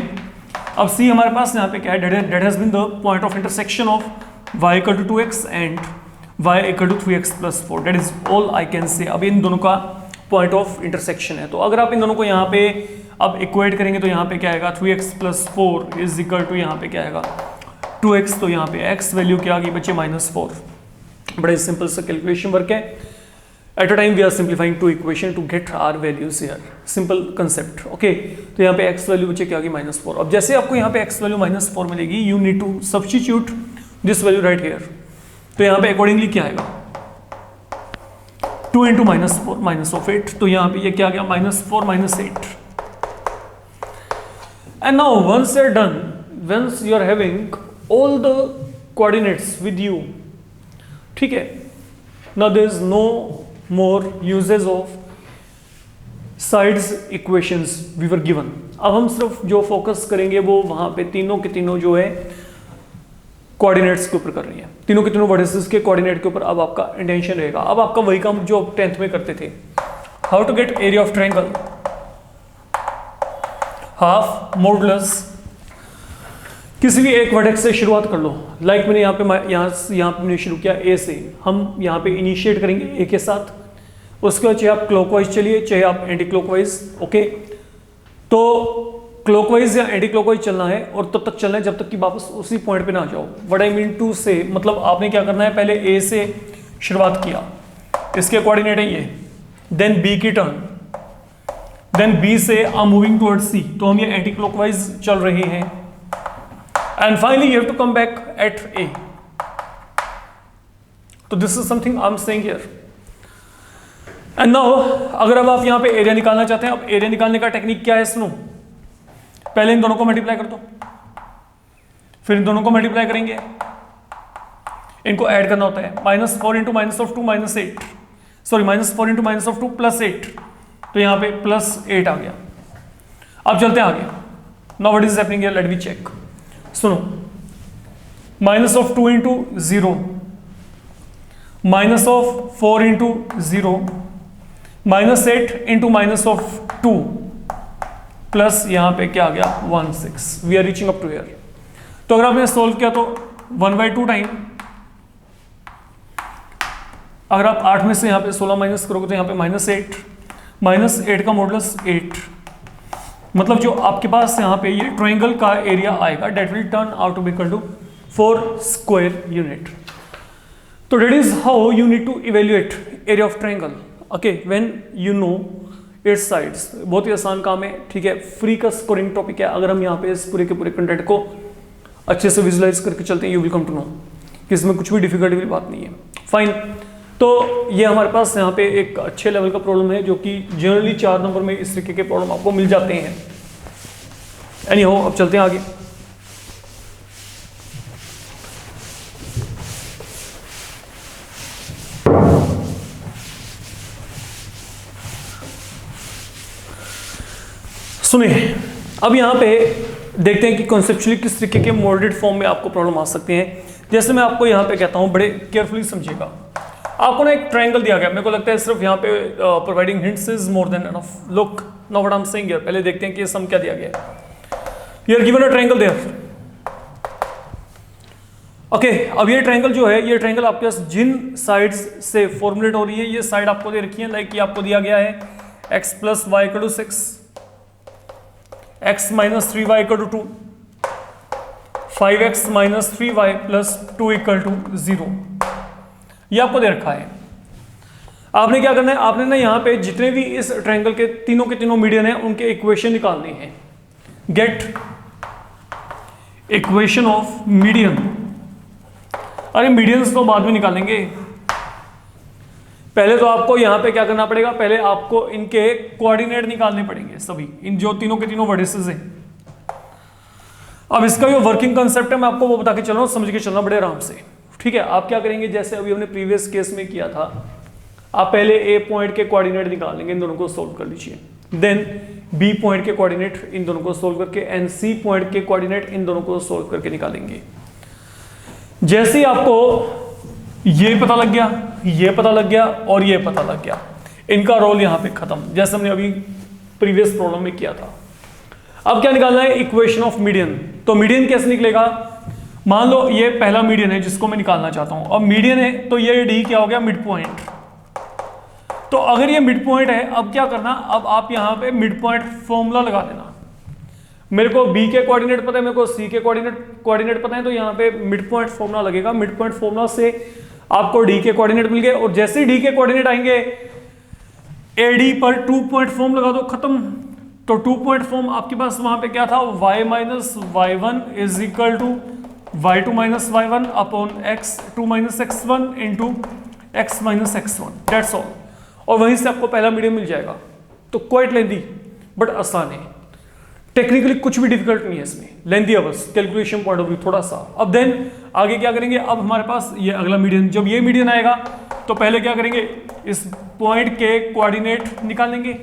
अब c हमारे पास यहाँ पे क्या है, that has been the point of intersection of y equal to 2x and y equal to 3x plus 4, that is all I can say। अब इन दोनों का पॉइंट ऑफ इंटरसेक्शन है, तो अगर आप इन दोनों को यहाँ पे अब इक्वेट करेंगे तो यहाँ पे क्या आएगा 3x plus 4 is equal to यहाँ पे क्या आएगा 2x, तो यहाँ पे x वैल्यू क्या आ गई बच्चे -4। बड़े सिंपल सा कैलकुलेशन वर्क है। At a time we are simplifying two equation to get our values here, simple concept, okay. तो यहाँ पे x वैल्यू बच्चे क्या आ गई -4। अब जैसे आपको यहाँ पे x वैल्यू -4 मिलेगी, you need to substitute this value right here. तो यहाँ पे अकॉर्डिंगली क्या आएगा 2 into -4 -8, तो यहाँ पे ये क्या आ गया -4 -8। And now once you're done, once you're having all the coordinates with you, ठीक है, now there is no more uses of sides equations we were given। अब हम सिर्फ जो फोकस करेंगे वो वहां पे तीनों के तीनों जो है कोऑर्डिनेट्स के ऊपर कर रही है, तीनों के तीनों वर्टिसेस के कोऑर्डिनेट के ऊपर अब आपका इंटेंशन रहेगा। अब आपका वही काम जो 10th में करते थे, how to get area of triangle, half modulus किसी भी एक वर्टेक्स से शुरुआत कर लो। लाइक मैंने यहाँ पे मैंने शुरू किया ए से, हम यहाँ पे इनिशिएट करेंगे ए के साथ, उसके बाद चाहे आप क्लॉकवाइज चलिए चाहे आप एंटी क्लॉकवाइज, ओके। तो क्लॉकवाइज या एंटी क्लॉकवाइज चलना है और तब तक चलना है जब तक कि वापस उसी पॉइंट पे ना जाओ। व्हाट आई मीन टू से, मतलब आपने क्या करना है, पहले ए से शुरुआत किया, इसके कोऑर्डिनेट है ये, देन बी की टर्न, देन बी से आई मूविंग टुवर्ड्स सी, तो हम ये एंटी क्लॉकवाइज चल रहे हैं, and finally you have to come back at A. तो this is something I am saying here. And now अगर अब आप यहाँ पे एरिया निकालना चाहते हैं, अब एरिया निकालने का टेक्निक क्या है, सुनो। पहले इन दोनों को मल्टीप्लाई कर दो, फिर इन दोनों को मल्टीप्लाई करेंगे, इनको ऐड करना होता है। -4 into -2 -8, सॉरी -4 into -2 +8, तो यहाँ पे +8 आ गया। अब चलते हैं आगे। Now what is happening here, let me check. सुनो, -2 into 0, -4 into 0, -8 into -2 प्लस यहाँ पे क्या आ गया 16। We are reaching up to here. तो अगर आपने सोल्व किया तो 1/2 टाइम, अगर आप 8 में से यहाँ पे 16 माइनस करोगे तो यहाँ पे -8 का मॉडुलस 8, मतलब जो आपके पास यहाँ पे ये ट्रायंगल का एरिया आएगा that will turn out to be equal to 4 square unit. तो that is how you need to evaluate area of triangle, okay, when you know its sides. बहुत ही आसान काम है, ठीक है, फ्री का स्कोरिंग टॉपिक है। अगर हम यहाँ पे इस पूरे के पूरे कंटेंट को अच्छे से विजुलाइज करके चलते हैं, you will come to know कि इसमें कुछ भी डिफिकल्टी वाली बात नहीं है। फाइन, तो ये हमारे पास यहाँ पे एक अच्छे लेवल का प्रॉब्लम है जो कि जनरली 4 नंबर में इस तरीके के प्रॉब्लम आपको मिल जाते हैं। एनीहाउ, अब चलते हैं आगे। सुनिए, अब यहाँ पे देखते हैं कि कॉन्सेप्चुअली किस तरीके के मोल्डेड फॉर्म में आपको प्रॉब्लम आ सकते हैं। जैसे मैं आपको यहाँ पे कहता हूँ, बड़े केयरफुली समझिएगा। आपको ना एक ट्रायंगल दिया गया, मेरे को लगता है सिर्फ यहाँ पे providing hints is more than enough. Look now what I am saying here, पहले देखते हैं कि सम क्या दिया गया है। You are given a triangle there. Okay अब ये ट्रायंगल जो है, ये ट्रायंगल आपके पास जिन साइड्स से फॉर्मुलेट हो रही है, ये साइड आपको दे रखी है, लाइक ये आपको दिया गया है x plus y equal to 6, x minus 3y equal to 2, 5x minus 3y plus 2 equal to 0, ये आपको दे रखा है। आपने क्या करना है, आपने ना यहाँ पे जितने भी इस ट्रायंगल के तीनों मीडियन है उनके इक्वेशन निकालने हैं। गेट इक्वेशन ऑफ मीडियन, अरे मीडियंस तो बाद में निकालेंगे, पहले तो आपको यहां पे क्या करना पड़ेगा, पहले आपको इनके कोऑर्डिनेट निकालने पड़ेंगे सभी, इन जो तीनों के तीनों वर्टिसेस हैं। अब इसका जो वर्किंग कंसेप्ट है मैं आपको वो बता के चल रहा हूं, समझ के चलना बड़े आराम से, ठीक है। आप क्या करेंगे, जैसे अभी हमने प्रीवियस केस में किया था, आप पहले ए पॉइंट के कोऑर्डिनेट निकाल लेंगे, इन दोनों को सोल्व कर लीजिए, देन बी पॉइंट के कोऑर्डिनेट इन दोनों को सोल्व करके, एंड सी पॉइंट के कोऑर्डिनेट इन दोनों को सोल्व करके निकालेंगे। जैसे ही आपको ये पता लग गया, ये पता लग गया और ये पता लग गया, इनका रोल यहां पे खत्म, जैसे हमने अभी प्रीवियस प्रॉब्लम में किया था। अब क्या निकालना है, इक्वेशन ऑफ मीडियन। तो मीडियन कैसे निकलेगा, मान लो ये पहला मीडियन है जिसको मैं निकालना चाहता हूं, अब मीडियन है तो ये डी क्या हो गया, मिड पॉइंट। तो अगर ये मिड पॉइंट है, अब क्या करना, अब आप यहां पे मिड पॉइंट फॉर्मूला लगा देना। मेरे को बी के कोऑर्डिनेट पता है, मेरे को सी के कोऑर्डिनेट पता है, तो यहाँ पे मिड पॉइंट फॉर्मूला लगेगा। मिड पॉइंट फॉर्मूला से आपको डी के कोऑर्डिनेट मिल गए, और जैसे ही डी के कोऑर्डिनेट आएंगे एडी पर 2 पॉइंट फॉर्म लगा दो, खत्म। तो 2 पॉइंट फॉर्म आपके पास वहां पे क्या था, y माइनस y1 is equal to y2 minus y1 upon x2 minus x1 into x minus x1, that's all. और वहीं से आपको पहला मीडियम मिल जाएगा। तो क्वाइट लेंदी बट आसान है, टेक्निकली कुछ भी डिफिकल्ट नहीं है इसमें, लेंदी है बस कैलकुलेशन पॉइंट ऑफ व्यू थोड़ा सा। अब देन आगे क्या करेंगे, अब हमारे पास ये अगला मीडियन, जब ये मीडियन आएगा तो पहले क्या करेंगे, इस पॉइंट के कोऑर्डिनेट निकालेंगे।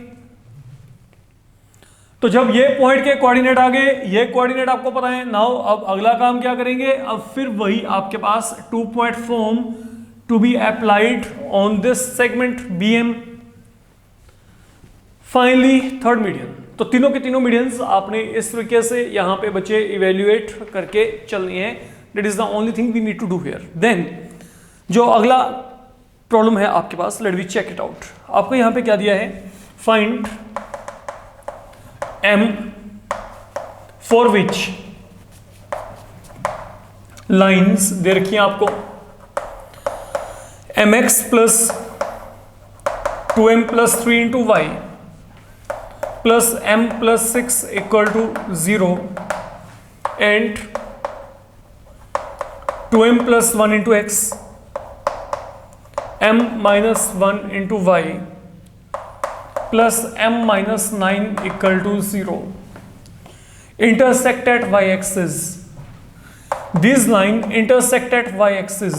तो जब ये पॉइंट के कोऑर्डिनेट आ गए, ये कोऑर्डिनेट आपको पता है, नाउ अब अगला काम क्या करेंगे, अब फिर वही आपके पास 2 point form to be applied on this segment BM। Finally third median. तो तीनों के तीनों मीडियंस आपने इस तरीके से यहां पे बच्चे इवेल्युएट करके चलनी है। That is the only thing we need to do here. Then जो अगला प्रॉब्लम है आपके पास, let we check it out. आपको यहां पे क्या दिया है, find M for which lines दे रखी है आपको, mx plus 2m plus 3 into y plus m plus 6 equal to 0 and 2m plus 1 into x, m minus 1 into y plus m minus 9 equal to 0 intersect at y-axis. These line intersect at y-axis.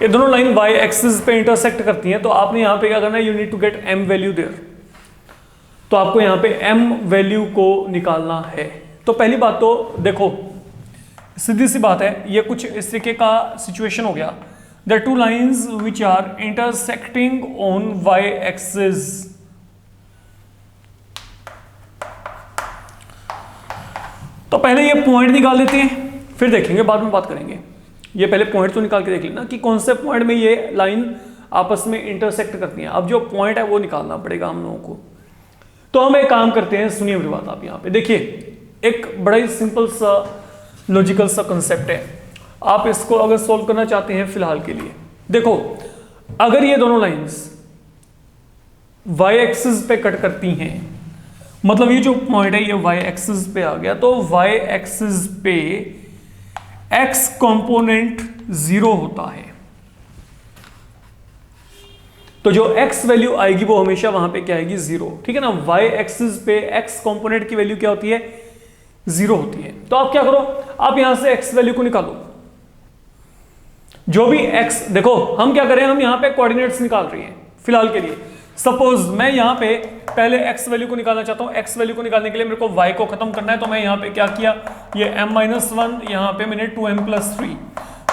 ये दोनों लाइन y एक्सिस पे इंटरसेक्ट करती हैं, तो आपने यहां पे क्या करना है, you need to get m value there. तो आपको यहां पे m वैल्यू को निकालना है। तो पहली बात तो देखो, सीधी सी बात है, ये कुछ इस तरीके का सिचुएशन हो गया। The two lines which are intersecting on y-axis. तो पहले ये पॉइंट निकाल लेते हैं, फिर देखेंगे, बाद में बात करेंगे। ये पहले पॉइंट तो निकाल के देख लेना कि कौन से पॉइंट में ये लाइन आपस में इंटरसेक्ट करती हैं। अब जो पॉइंट है वो निकालना पड़ेगा हम लोगों को। तो हम एक काम करते हैं, सुनिए मेरी बात। आप यहाँ पे देखिए, एक बड़ा ही सिंपल सा लॉजिकल सा कंसेप्ट है। आप इसको अगर सॉल्व करना चाहते हैं फिलहाल के लिए, देखो, अगर ये दोनों लाइंस y एक्सिस पे कट करती हैं, मतलब ये जो पॉइंट है ये y एक्सिस पे आ गया, तो y एक्सिस पे x कंपोनेंट 0 होता है। तो जो x वैल्यू आएगी वो हमेशा वहां पे क्या आएगी, 0, ठीक है ना। y एक्सिस पे x कंपोनेंट की वैल्यू क्या होती है, 0 होती है। तो आप क्या करो, आप यहां से x वैल्यू को निकालो, जो भी x, देखो हम क्या करें, हम यहां पे कोऑर्डिनेट्स निकाल रहे हैं फिलहाल के लिए। सपोज मैं यहां पे पहले x वैल्यू को निकालना चाहता हूं। x वैल्यू को निकालने के लिए मेरे को y को खत्म करना है, तो मैं यहां पे क्या किया, ये m माइनस 1, यहां पे मैंने 2m प्लस 3,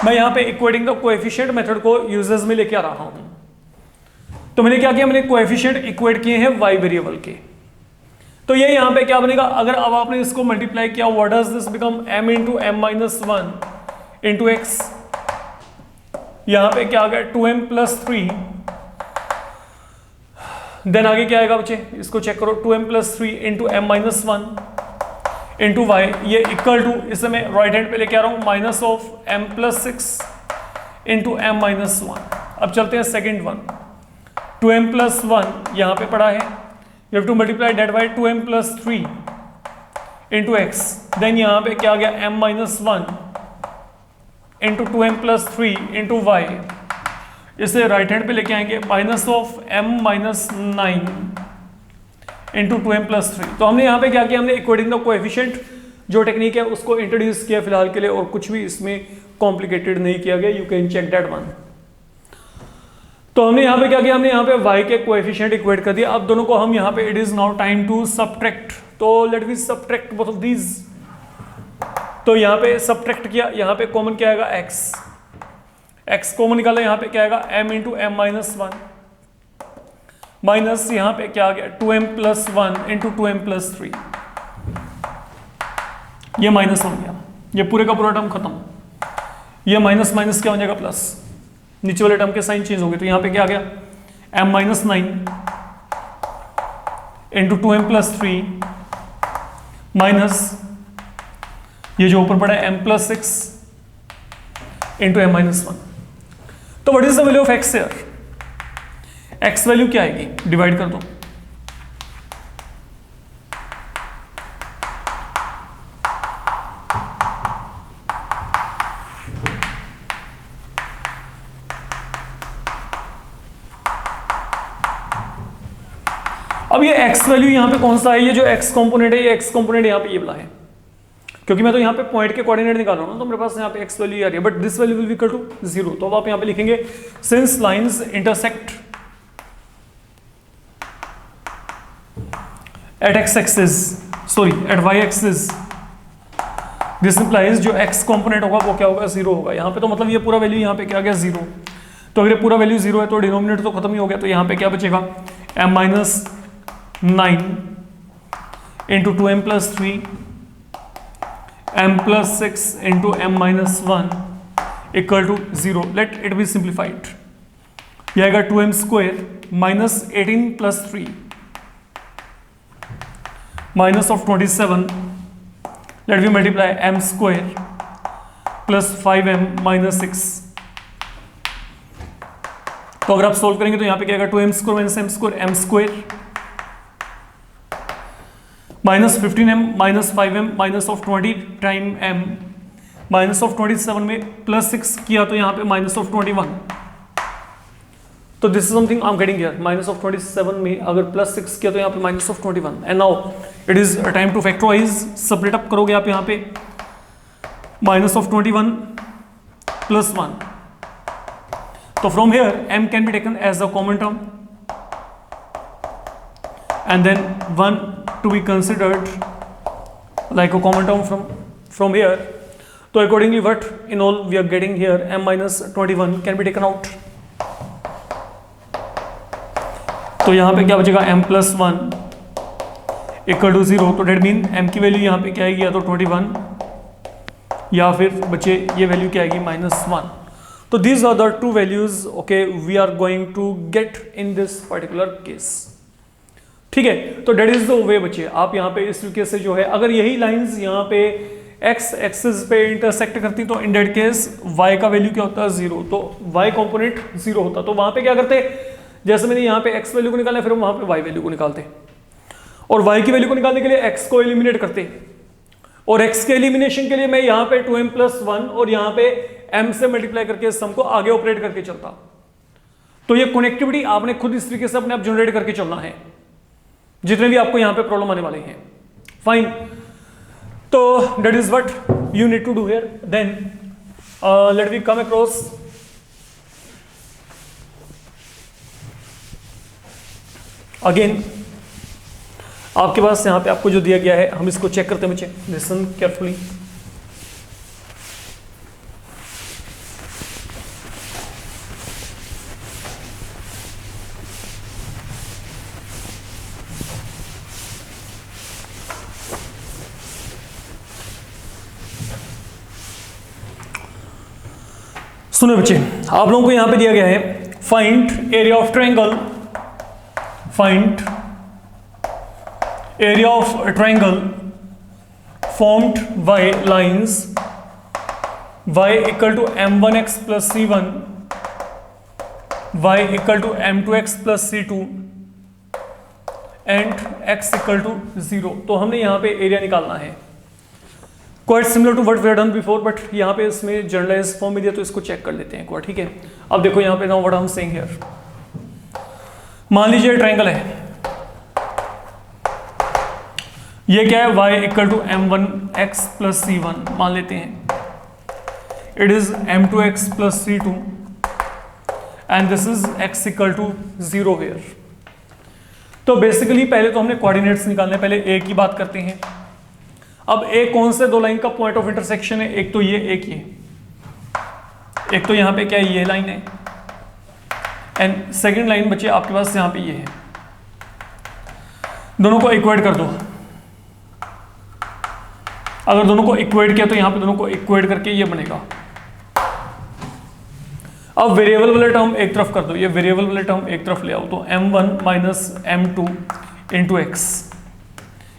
मैं यहां पे इक्वेटिंग द कोएफिशिएंट मेथड को यूजेस में लेके आ रहा हूं। तो मैंने क्या किया, मैंने कोएफिशिएंट इक्वेट किए हैं y वेरिएबल के। तो ये यहाँ पे क्या बनेगा, अगर अब आपने इसको मल्टीप्लाई किया, what does this become, m into m minus one into x, यहाँ पे क्या आ गया 2m प्लस 3, देन आगे क्या आएगा बच्चे, इसको चेक करो, 2m plus 3 into m minus one into y, ये इक्वल टू, इसे मैं राइट हैंड पे लेके आ रहा हूँ, minus of m plus 6 into m minus one. अब चलते हैं सेकेंड वन, 2m प्लस 1 यहाँ पे पड़ा है, you have to multiply that by 2m plus 3 into x, then यहाँ पे क्या आ गया m minus 1 into 2m plus 3 into y, इसे राइट हैंड पे लेके आएंगे, minus of m minus 9 into 2m plus 3। तो हमने यहाँ पे क्या किया, हमने इक्वेटिंग द कोएफिशिएंट जो टेक्निक है उसको इंट्रोड्यूस किया फिलहाल के लिए, और कुछ भी इसमें कॉम्प्लिकेटेड नहीं किया गया, you can check that one. तो हमने यहाँ पे क्या किया, हमने यहाँ पे y के कोएफिशिएंट इक्वेट कर दिया। अब दोनों को हम यहाँ पे, it is now time to subtract, तो let we subtract both of these. तो यहाँ पे सबट्रैक्ट किया, यहाँ पे कॉमन क्या आएगा x कॉमन निकाला, यहाँ पे क्या आएगा m into m minus one, minus यहाँ पे क्या आ गया 2m plus 1 into 2m plus 3, ये माइनस हो गया, ये पूरे का पूरा टर्म खत्म, ये माइनस माइनस क्या हो जाएगा प्लस, नीचे वाले टर्म के साइन चेंज हो गए, तो यहाँ पे क्या आ गया m minus 9 into 2m plus 3 minus ये जो ऊपर पड़ा है m plus 6 into m minus 1। तो what is the value of x here, x value क्या आएगी, डिवाइड कर दो, अब ये x वैल्यू यहाँ पे कौन सा है, ये जो x कंपोनेंट है, ये x कंपोनेंट यहाँ पे ये वाला है, क्योंकि मैं तो यहाँ पे पॉइंट के कोऑर्डिनेट निकाल रहा हूँ ना, तो मेरे पास यहाँ पे x वैल्यू आ रही है, but this value will be equal to 0। तो अब आप यहाँ पे लिखेंगे since lines intersect at x axis, sorry at y axis, this implies जो x कंपोनेंट होगा वो क्या होगा, 0 होगा। यहाँ पे तो मतलब ये पूरा वैल्यू यहाँ पे क्या आ गया 0, तो अगर ये पूरा वैल्यू 0 है तो डिनोमिनेटर तो खत्म ही हो गया, तो यहाँ पे क्या बचेगा m minus 9 into 2m plus 3 m plus 6 into m minus 1 equal to 0। Let it be simplified, यह आएगा 2m square minus 18 plus 3 minus of 27, let we multiply m square plus 5m minus 6। तो अगर आप सोल्व करेंगे तो यहाँ पे क्या आएगा 2m square minus m square, m square minus 15m minus 5m minus of 20 time m, minus of 27 में प्लस 6 किया तो यहाँ पे माइनस ऑफ 21। तो this is something I am getting here, minus of 27 में अगर प्लस 6 किया तो यहाँ पे minus of 21। And now it is time to factorise, separate up करोगे आप यहाँ पे, माइनस ऑफ 21 प्लस 1, तो from here m can be taken as a common term and then 1 to be considered like a common term from here. So accordingly what in all we are getting here, m minus 21 can be taken out. तो यहाँ पे क्या बचेगा m plus 1 इक्वल टू 0, तो डेट मीन m की वैल्यू यहाँ पे क्या आएगी, या तो 21 या फिर बच्चे ये वैल्यू क्या आएगी -1। तो these are the two values okay we are going to get in this particular case। ठीक है, तो डेट इज द वे बच्चे, आप यहाँ पे इस तरीके से जो है, अगर यही लाइंस यहाँ पे x एक्सिस पे इंटरसेक्ट करती तो इन डेट केस y का वैल्यू क्या होता है 0, तो y कंपोनेंट 0 होता। तो वहां पे क्या करते, जैसे मैंने यहाँ पे x वैल्यू को निकाला, फिर हम वहां पे y वैल्यू को निकालते, और y की वैल्यू को निकालने के लिए x को एलिमिनेट करते, और x के एलिमिनेशन के लिए मैं यहाँ पे 2m प्लस 1 और यहाँ पे m से मल्टीप्लाई करके सम को आगे ऑपरेट करके चलता। तो ये कनेक्टिविटी आपने खुद इस तरीके से अपने आप जनरेट करके चलना है, जितने भी आपको यहां पे प्रॉब्लम आने वाले हैं। फाइन, तो that is what you need to do here. Then let we come across again, आपके पास यहां पे आपको जो दिया गया है, हम इसको चेक करते हैं बच्चे, लिसन केयरफुली। सुनो बच्चे, आप लोगों को यहां पे दिया गया है find area of triangle, find area of triangle formed by lines y equal to m1x plus c1, y equal to m2x plus c2 and x equal to 0। तो हमने यहाँ पे एरिया निकालना है। Quite similar to what we have done before, but यहाँ पे इसमें जनरलाइज फॉर्म में दिया तो इसको चेक कर लेते हैं एक बार, ठीक है। अब देखो यहाँ पे now what I am saying here, मान लीजिए ट्रायंगल है, ये क्या है y equal to m1x plus c1 मान लेते हैं, it is m2x plus c2 and this is x equal to 0 here. तो बेसिकली पहले तो हमने कोऑर्डिनेट्स निकालने, पहले a की बात करते हैं। अब a कौन से दो लाइन का पॉइंट ऑफ इंटरसेक्शन है, एक तो ये, एक तो यहाँ पे क्या है, ये लाइन है, एंड सेकेंड लाइन बच्चे आपके पास यहाँ पे ये है। दोनों को इक्वेट कर दो, अगर दोनों को इक्वेट किया तो यहां पे दोनों को इक्वेट करके ये बनेगा। अब वेरिएबल वाले टर्म एक तरफ कर दो, ये वेरिएबल वाले टर्म एक तरफ ले आओ, तो m1 minus m2 into x,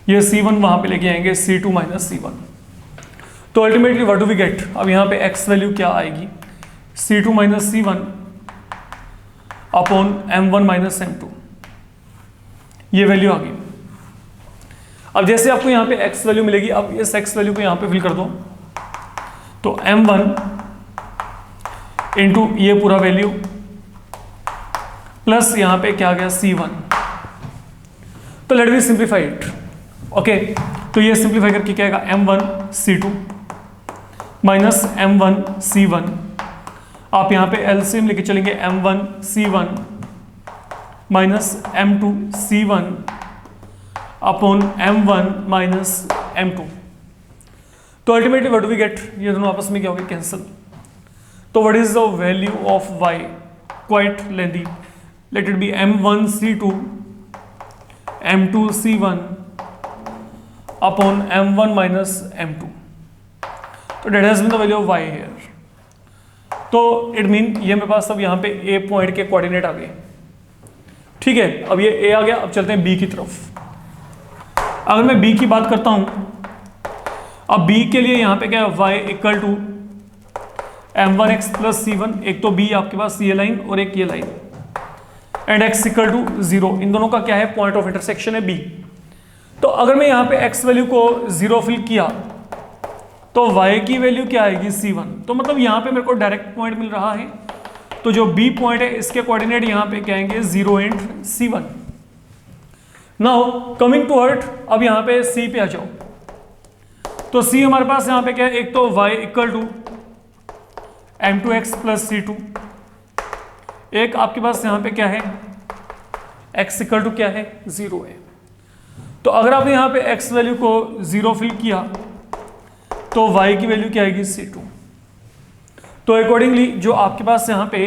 ये c1 वहां पे लेके आएंगे c2 माइनस c1। तो ultimately what do we get, अब यहां पे x वैल्यू क्या आएगी, c2 minus c1 upon m1 minus m2, ये वैल्यू आ गई। अब जैसे आपको यहाँ पे x वैल्यू मिलेगी, अब इस x वैल्यू को यहाँ पे फिल कर दो, तो m1 इंटू ये पूरा वैल्यू प्लस यहाँ पे क्या आ गया c1। तो let me simplify it, okay. तो ये सिंप्लीफाई करके क्या आएगा, m1 c2 minus m1 c1, आप यहाँ पे एलसीएम लेके चलेंगे, m1 c1 minus m2 c1 upon m1 minus m2। तो ultimately what do we get, ये दोनों आपस में क्या हो गए, कैंसिल। तो what is the value of y, quite lengthy, let it be m1 c2 m2 c1 upon m1 minus m2। तो that has been the value of y here. तो इट मीन ये मेरे पास अब यहाँ पे a पॉइंट के कोऑर्डिनेट आ गए, ठीक है। अब ये a आ गया, अब चलते हैं b की तरफ। अगर मैं b की बात करता हूं, अब b के लिए यहां पे क्या है, y equal to m1x plus c1, एक तो b आपके पास ये लाइन और एक ये line, and x equal to 0, इन दोनों का क्या है, पॉइंट ऑफ इंटरसेक्शन है b। तो अगर मैं यहां पे x वैल्यू को 0 फिल किया तो y की वैल्यू क्या आएगी, c1। तो मतलब यहां पे मेरे को डायरेक्ट पॉइंट मिल रहा है, तो जो b पॉइंट है इसके कोऑर्डिनेट यहां पे क्या आएंगे, 0 and c1। Now coming to hurt, अब यहां पे c पे आ जाओ, तो c हमारे पास यहां पे क्या है, एक तो y equal to m2x plus c2, एक आपके पास यहां पे क्या है, x इक्वल टू क्या है, 0 है। तो अगर आपने यहां पे x वैल्यू को 0 फिल किया तो y की वैल्यू क्या आएगी, c2। तो अकॉर्डिंगली जो आपके पास यहां पे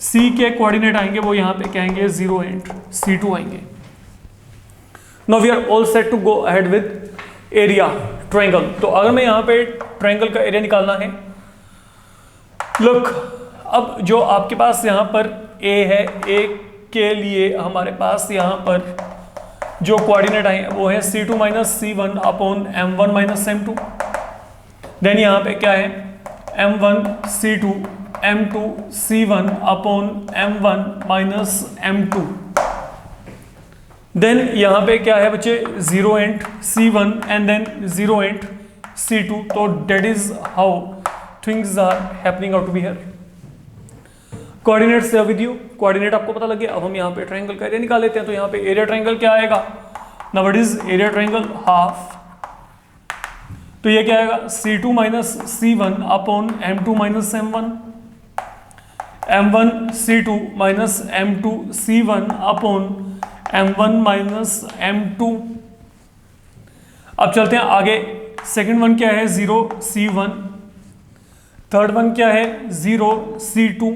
c के कोऑर्डिनेट आएंगे वो यहां पे क्या आएंगे, 0 एंड c2 आएंगे। Now we are all set to go ahead with area triangle। तो अगर मैं यहाँ पे ट्रायंगल का एरिया निकालना है, लुक, अब जो आपके पास यहाँ पर a है, a के लिए हमारे पास यहाँ पर जो कोऑर्डिनेट आए वो है c2 minus c1 upon m1 minus m2। Then यहाँ पे क्या है, m1 c2 m2 c1 upon m1 minus m2। Then यहाँ पे क्या है बच्चे, 0 and c1 and then 0 and c2। तो that is how things are happening out to be here. Coordinates है विद यू, कोऑर्डिनेट आपको पता लगे। अब हम यहाँ पे ट्रायंगल का एरिया निकाल लेते हैं। तो यहाँ पे एरिया ट्रायंगल क्या आएगा, now what is area triangle, half. तो ये क्या आएगा, c2 minus c1 upon m2 minus m1, m1 c2 minus m2 c1 upon m1 minus m2। अब चलते हैं आगे, सेकंड वन क्या है, 0 c1, थर्ड वन क्या है, 0 c2।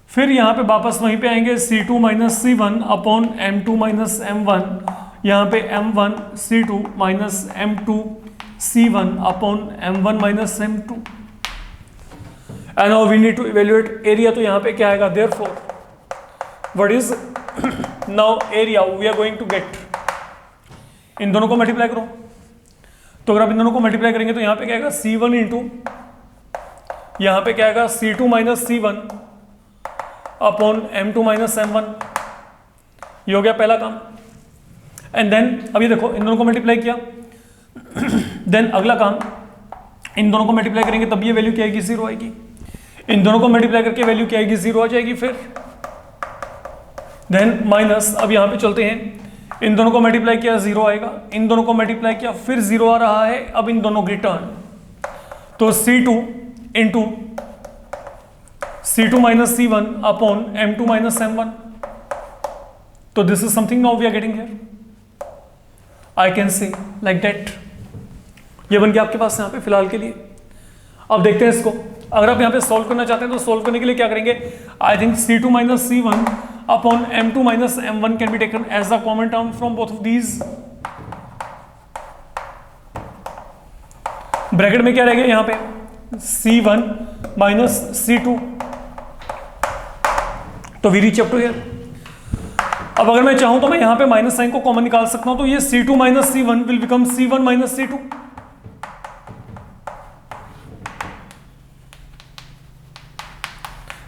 फिर यहाँ पे वापस वहीं पे आएंगे, c2 minus c1 upon m2 minus m1, यहाँ पे m1 c2 minus m2 c1 upon m1 minus m2। And now we need to evaluate area, तो यहाँ पे क्या आएगा, therefore what is now area we are going to get, इन दोनों को मल्टीप्लाई करो, तो अगर आप इन दोनों को मल्टीप्लाई करेंगे तो यहाँ पे क्या आएगा C1 इंटू यहाँ पे क्या आएगा C2 minus C1 upon M2 minus M1, ये हो गया पहला काम। एंड देन अब ये देखो इन दोनों को मल्टीप्लाई किया, देन अगला काम इन दोनों को मल्टीप्लाई करेंगे तब ये वैल्यू क्या आएगी, 0 आएगी। इन दोनों को मल्टीप्लाई करके वैल्यू क्या आएगी, 0 आ जाएगी। फिर देन माइनस, अब यहाँ पे चलते हैं, इन दोनों को मल्टीप्लाई किया 0 आएगा, इन दोनों को मल्टीप्लाई किया फिर 0 आ रहा है। अब इन दोनों की टर्न, तो C2 into C2 minus C1 upon M2 minus M1, तो this is something now we are getting here, I can say like that. ये बन गया आपके पास यहाँ पे फिलहाल के लिए। अब देखते हैं इसको, अगर आप यहाँ पे सॉल्व करना चाहते हैं तो सॉल्व करने के लिए क्या करेंगे, I think C2 minus C1 upon M2 minus M1 can be taken as the common term from both of these. Bracket में क्या रहेगा यहाँ पे, C1 माइनस C2, तो we reach up to here. अब अगर मैं चाहूं तो मैं यहां पे माइनस साइन को कॉमन निकाल सकता हूं, तो ये C2 minus C1 will become C1 minus C2।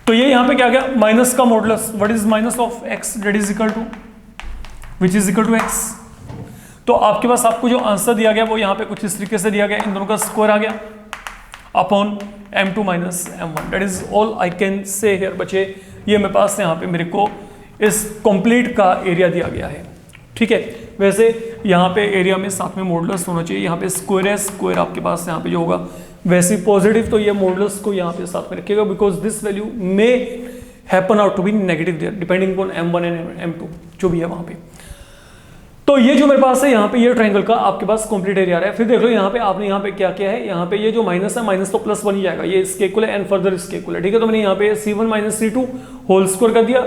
तो ये यहां पे क्या गया, माइनस का modulus, what is minus of x, that is equal to which is equal to x। तो आपके पास आपको जो आंसर दिया गया वो यहां पे कुछ इस तरीके से दिया गया, इन दोनों का स्क्वायर आ गया upon M2 minus M1, that is all I can say here बच्चे। ये मेरे पास यहाँ पे मेरे को इस कंप्लीट का एरिया दिया गया है, ठीक है। वैसे यहाँ पे एरिया में साथ में मॉडुलस होना चाहिए, यहाँ पे स्क्वायर है, स्क्वायर आपके पास यहाँ पे जो होगा वैसे पॉजिटिव, तो ये मॉडुलस को यहाँ पे साथ में रखिएगा, because this value may happen out to be negative there depending on M1 and M2 जो भी है वहाँ पे। तो ये जो मेरे पास है यहाँ पे ये ट्रायंगल का आपके पास कंप्लीट एरिया आ रहा है। फिर देख लो यहाँ पे आपने यहाँ पे क्या किया है, यहाँ पे ये जो माइनस है, माइनस तो प्लस बन ही जाएगा, ये इसके इक्वल है एंड फर्दर इसके इक्वल है, ठीक है। तो मैंने यहाँ पे C1 minus C2 whole square कर दिया,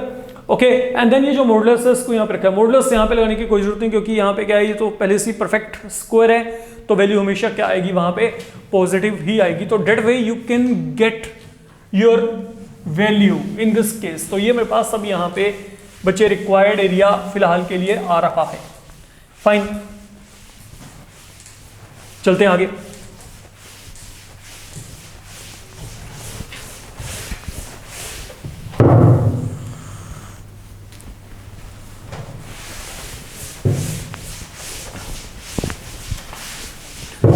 ओके। एंड देन ये जो मॉडुलस है इसको यहाँ पे रखा है, मॉडुलस यहाँ पे लगाने की कोई जरूरत नहीं, क्योंकि यहाँ पे क्या है, ये तो पहले से परफेक्ट स्क्वायर है, तो वैल्यू हमेशा क्या आएगी वहां पे, पॉजिटिव ही आएगी। तो that way you can get your value in this case. तो ये मेरे पास अब यहाँ पे बच्चे रिक्वायर्ड एरिया फिलहाल के लिए आ रहा है। फाइन, चलते हैं आगे।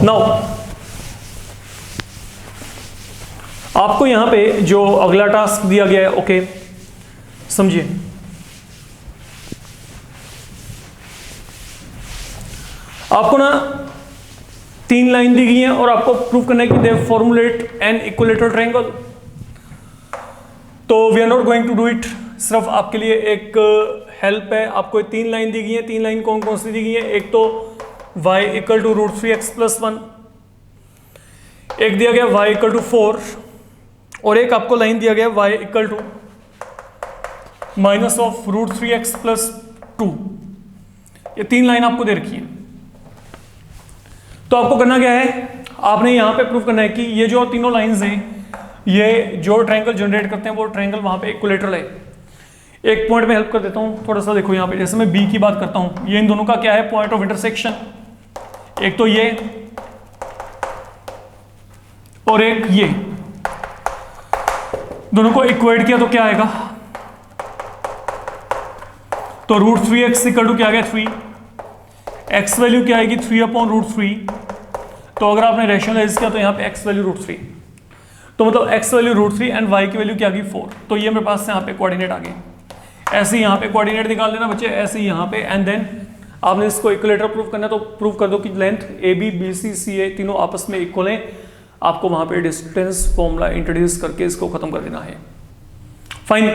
नाउ आपको यहां पे जो अगला टास्क दिया गया है, ओके समझिए। आपको ना 3 लाइन दी गई है और आपको प्रूव करना है कि they formulate an equilateral triangle. तो we are not going to do it, सिर्फ आपके लिए एक हेल्प है। आपको 3 लाइन दी गई है, 3 लाइन कौन कौन सी दी गई है, एक तो y इक्वल टू √3x + 1, एक दिया गया y इक्वल टू 4, और एक आपको लाइन दिया गया y equal to minus of √3x + 2। ये 3 लाइन आपको दे रखी है। तो आपको करना क्या है, आपने यहां पे प्रूव करना है कि ये जो तीनों लाइंस हैं, ये जो ट्रायंगल जनरेट करते हैं वो ट्रायंगल वहां पे इक्विलेटरल है। एक पॉइंट में हेल्प कर देता हूं थोड़ा सा, देखो यहां पे जैसे मैं B की बात करता हूं, ये इन दोनों का क्या है, पॉइंट ऑफ इंटरसेक्शन। एक तो ये और एक ये, दोनों को इक्वेट किया तो क्या आएगा, तो √3x इक्वल टू क्या आ गया 3, x वैल्यू क्या आएगी 3/√3। तो अगर आपने रैशनलाइज किया तो यहाँ पे x वैल्यू √3, तो मतलब x वैल्यू √3 एंड y की वैल्यू क्या आ गई 4। तो ये मेरे पास यहाँ पे कोऑर्डिनेट आ गए, ऐसे यहाँ पे कोऑर्डिनेट निकाल लेना बच्चे, ऐसे यहाँ पे। एंड देन आपने इसको इक्विलेटर प्रूव करना है, तो प्रूव कर दो कि लेंथ AB BC CA तीनों आपस में इक्वल हैं। आपको वहां पे डिस्टेंस फॉर्मूला इंट्रोड्यूस करके इसको खत्म कर देना है। फाइन,